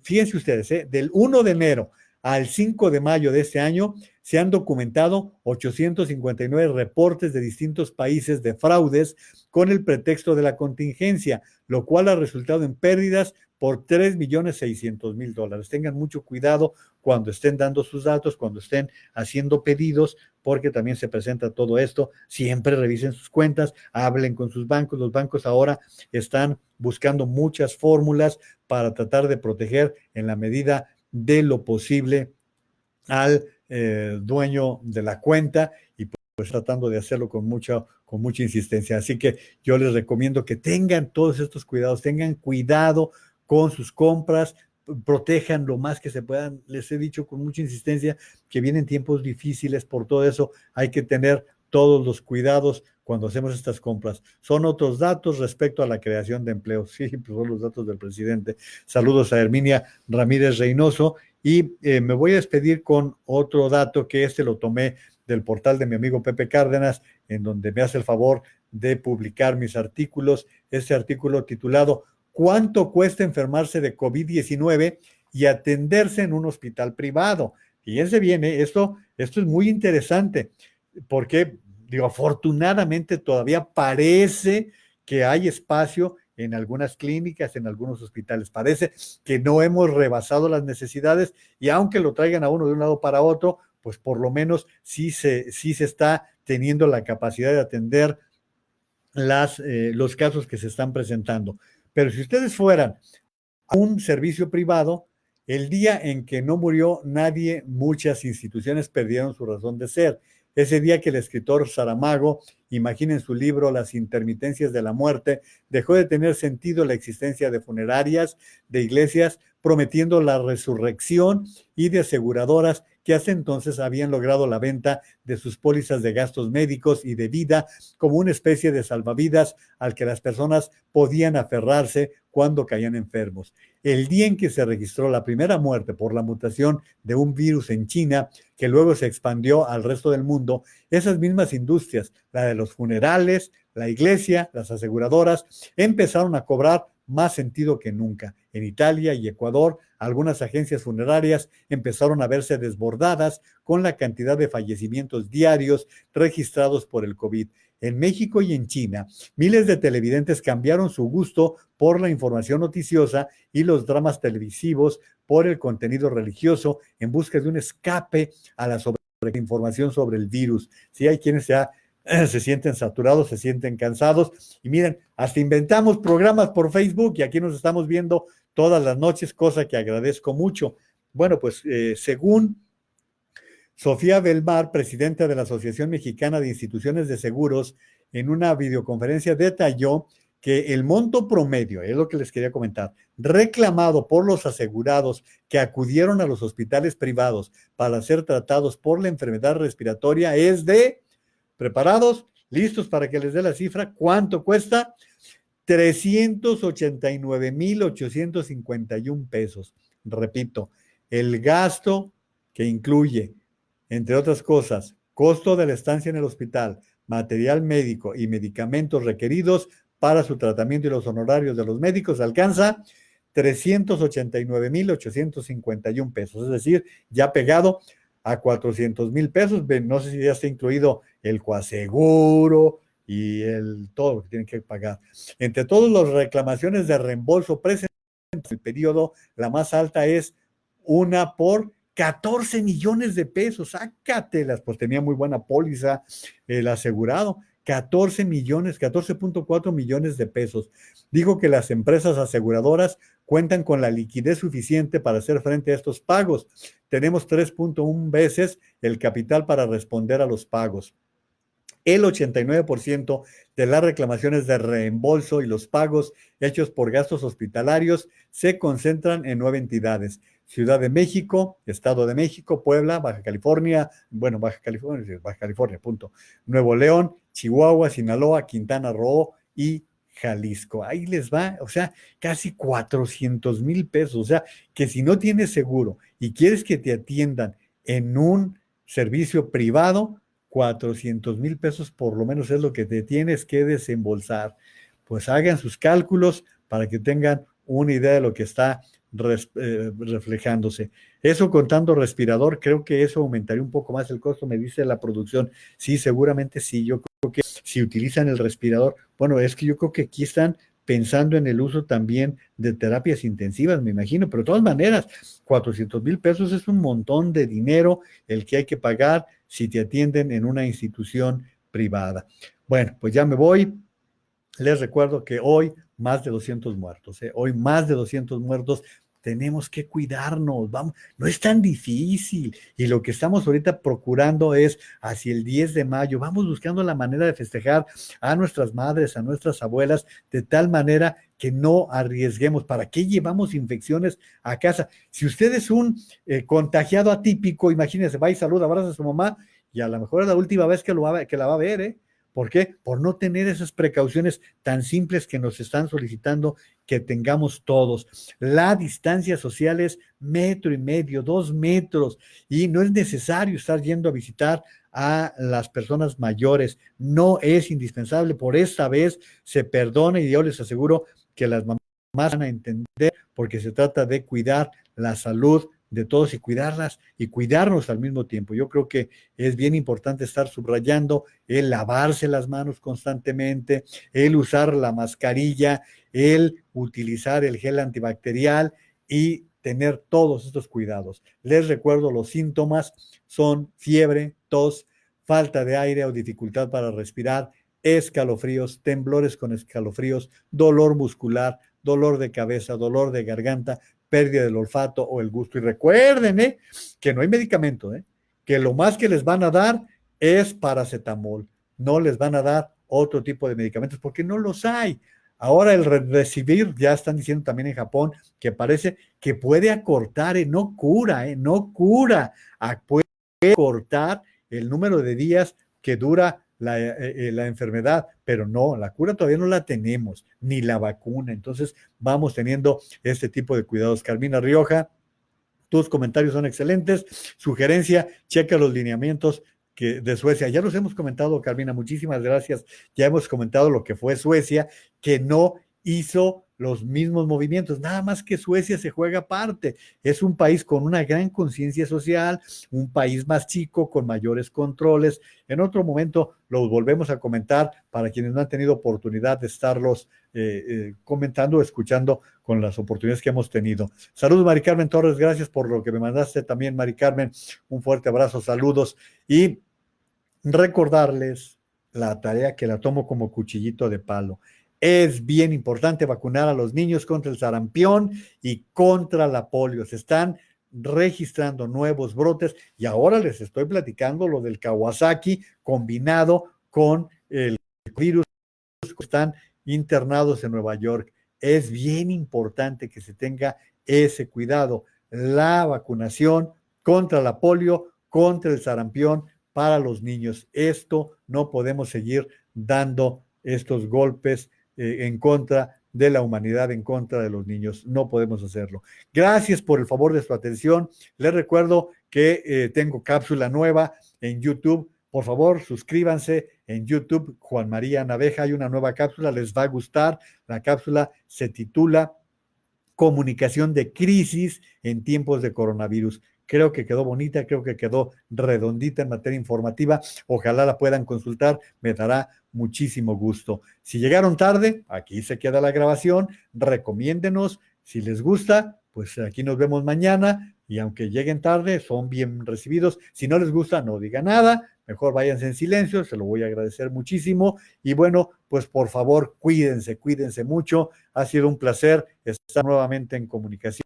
fíjense ustedes, del 1 de enero al 5 de mayo de este año se han documentado 859 reportes de distintos países de fraudes con el pretexto de la contingencia, lo cual ha resultado en pérdidas por $3,600,000. Tengan mucho cuidado cuando estén dando sus datos, cuando estén haciendo pedidos, porque también se presenta todo esto. Siempre revisen sus cuentas, hablen con sus bancos. Los bancos ahora están buscando muchas fórmulas para tratar de proteger en la medida de lo posible al dueño de la cuenta y pues tratando de hacerlo con mucha insistencia. Así que yo les recomiendo que tengan todos estos cuidados, tengan cuidado con sus compras, protejan lo más que se puedan. Les he dicho con mucha insistencia que vienen tiempos difíciles, por todo eso hay que tener todos los cuidados cuando hacemos estas compras. Son otros datos respecto a la creación de empleos. Sí, pues son los datos del presidente. Saludos a Herminia Ramírez Reynoso. Y me voy a despedir con otro dato que lo tomé del portal de mi amigo Pepe Cárdenas, en donde me hace el favor de publicar mis artículos. Este artículo titulado ¿Cuánto cuesta enfermarse de COVID-19 y atenderse en un hospital privado? Fíjense bien, esto es muy interesante, porque afortunadamente todavía parece que hay espacio en algunas clínicas, en algunos hospitales. Parece que no hemos rebasado las necesidades y aunque lo traigan a uno de un lado para otro, pues por lo menos sí se está teniendo la capacidad de atender los casos que se están presentando. Pero si ustedes fueran a un servicio privado, el día en que no murió nadie, muchas instituciones perdieron su razón de ser. Ese día que el escritor Saramago imagina en su libro Las intermitencias de la muerte, dejó de tener sentido la existencia de funerarias, de iglesias, prometiendo la resurrección y de aseguradoras que hasta entonces habían logrado la venta de sus pólizas de gastos médicos y de vida como una especie de salvavidas al que las personas podían aferrarse cuando caían enfermos. El día en que se registró la primera muerte por la mutación de un virus en China, que luego se expandió al resto del mundo, esas mismas industrias, la de los funerales, la iglesia, las aseguradoras, empezaron a cobrar más sentido que nunca. En Italia y Ecuador, algunas agencias funerarias empezaron a verse desbordadas con la cantidad de fallecimientos diarios registrados por el COVID. En México y en China, miles de televidentes cambiaron su gusto por la información noticiosa y los dramas televisivos por el contenido religioso en busca de un escape a la sobreinformación sobre el virus. Sí, hay quienes se sienten saturados, se sienten cansados y miren, hasta inventamos programas por Facebook y aquí nos estamos viendo todas las noches, cosa que agradezco mucho. Bueno, pues según Sofía Belmar, presidenta de la Asociación Mexicana de Instituciones de Seguros, en una videoconferencia detalló que el monto promedio, es lo que les quería comentar, reclamado por los asegurados que acudieron a los hospitales privados para ser tratados por la enfermedad respiratoria es de, ¿preparados? ¿Listos para que les dé la cifra? ¿Cuánto cuesta? 389,851 pesos. Repito, el gasto que incluye, entre otras cosas, costo de la estancia en el hospital, material médico y medicamentos requeridos para su tratamiento y los honorarios de los médicos, alcanza 389,851 pesos, es decir, ya pegado a 400,000 pesos. No sé si ya está incluido el coaseguro y todo lo que tienen que pagar. Entre todas las reclamaciones de reembolso presentes en el periodo, la más alta es una por 14 millones de pesos. Sácatelas, pues tenía muy buena póliza el asegurado. 14.4 millones de pesos. Dijo que las empresas aseguradoras cuentan con la liquidez suficiente para hacer frente a estos pagos. Tenemos 3.1 veces el capital para responder a los pagos. El 89% de las reclamaciones de reembolso y los pagos hechos por gastos hospitalarios se concentran en 9 entidades. Ciudad de México, Estado de México, Puebla, Baja California, bueno, Baja California, punto. Nuevo León, Chihuahua, Sinaloa, Quintana Roo y Jalisco. Ahí les va, o sea, casi 400,000 pesos. O sea, que si no tienes seguro y quieres que te atiendan en un servicio privado, 400,000 pesos por lo menos es lo que te tienes que desembolsar. Pues hagan sus cálculos para que tengan una idea de lo que está reflejándose. Eso contando respirador, creo que eso aumentaría un poco más el costo, me dice la producción. Sí, seguramente sí, yo creo que si utilizan el respirador, bueno, es que yo creo que aquí están pensando en el uso también de terapias intensivas, me imagino, pero de todas maneras, 400,000 pesos es un montón de dinero el que hay que pagar si te atienden en una institución privada. Bueno, pues ya me voy. Les recuerdo que hoy más de 200 muertos, hoy más de 200 muertos. Tenemos que cuidarnos, vamos, no es tan difícil. Y lo que estamos ahorita procurando es hacia el 10 de mayo, vamos buscando la manera de festejar a nuestras madres, a nuestras abuelas, de tal manera que no arriesguemos. ¿Para qué llevamos infecciones a casa? Si usted es un contagiado atípico, imagínese, va y saluda, abraza a su mamá y a lo mejor es la última vez que la va a ver, ¿eh? ¿Por qué? Por no tener esas precauciones tan simples que nos están solicitando que tengamos todos. La distancia social es 1,5 metros, 2 metros, y no es necesario estar yendo a visitar a las personas mayores. No es indispensable. Por esta vez se perdona y yo les aseguro que las mamás van a entender porque se trata de cuidar la salud de todos y cuidarlas y cuidarnos al mismo tiempo. Yo creo que es bien importante estar subrayando el lavarse las manos constantemente, el usar la mascarilla, el utilizar el gel antibacterial y tener todos estos cuidados. Les recuerdo, los síntomas son fiebre, tos, falta de aire o dificultad para respirar, escalofríos, temblores con escalofríos, dolor muscular, dolor de cabeza, dolor de garganta, pérdida del olfato o el gusto. Y recuerden que no hay medicamento, que lo más que les van a dar es paracetamol, no les van a dar otro tipo de medicamentos porque no los hay. Ahora el Remdesivir, ya están diciendo también en Japón que parece que puede acortar, no cura, puede acortar el número de días que dura la enfermedad, pero no, la cura todavía no la tenemos, ni la vacuna. Entonces vamos teniendo este tipo de cuidados. Carmina Rioja, tus comentarios son excelentes. Sugerencia, checa los lineamientos de Suecia. Ya los hemos comentado, Carmina, muchísimas gracias. Ya hemos comentado lo que fue Suecia, que no hizo los mismos movimientos, nada más que Suecia se juega aparte. Es un país con una gran conciencia social, un país más chico, con mayores controles. En otro momento los volvemos a comentar para quienes no han tenido oportunidad de estarlos comentando o escuchando con las oportunidades que hemos tenido. Saludos, Mari Carmen Torres, gracias por lo que me mandaste también, Mari Carmen. Un fuerte abrazo, saludos y recordarles la tarea que la tomo como cuchillito de palo. Es bien importante vacunar a los niños contra el sarampión y contra la polio. Se están registrando nuevos brotes y ahora les estoy platicando lo del Kawasaki combinado con el virus que están internados en Nueva York. Es bien importante que se tenga ese cuidado. La vacunación contra la polio, contra el sarampión para los niños. Esto no podemos seguir dando estos golpes en contra de la humanidad, en contra de los niños. No podemos hacerlo. Gracias por el favor de su atención. Les recuerdo que tengo cápsula nueva en YouTube. Por favor, suscríbanse en YouTube, Juan María Naveja. Hay una nueva cápsula, les va a gustar. La cápsula se titula Comunicación de crisis en tiempos de coronavirus. Creo que quedó bonita, creo que quedó redondita en materia informativa. Ojalá la puedan consultar, me dará muchísimo gusto. Si llegaron tarde, aquí se queda la grabación, recomiéndenos. Si les gusta, pues aquí nos vemos mañana y aunque lleguen tarde, son bien recibidos. Si no les gusta, no digan nada, mejor váyanse en silencio, se lo voy a agradecer muchísimo. Y bueno, pues por favor, cuídense mucho. Ha sido un placer estar nuevamente en comunicación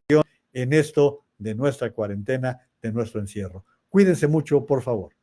en esto de nuestra cuarentena, de nuestro encierro. Cuídense mucho, por favor.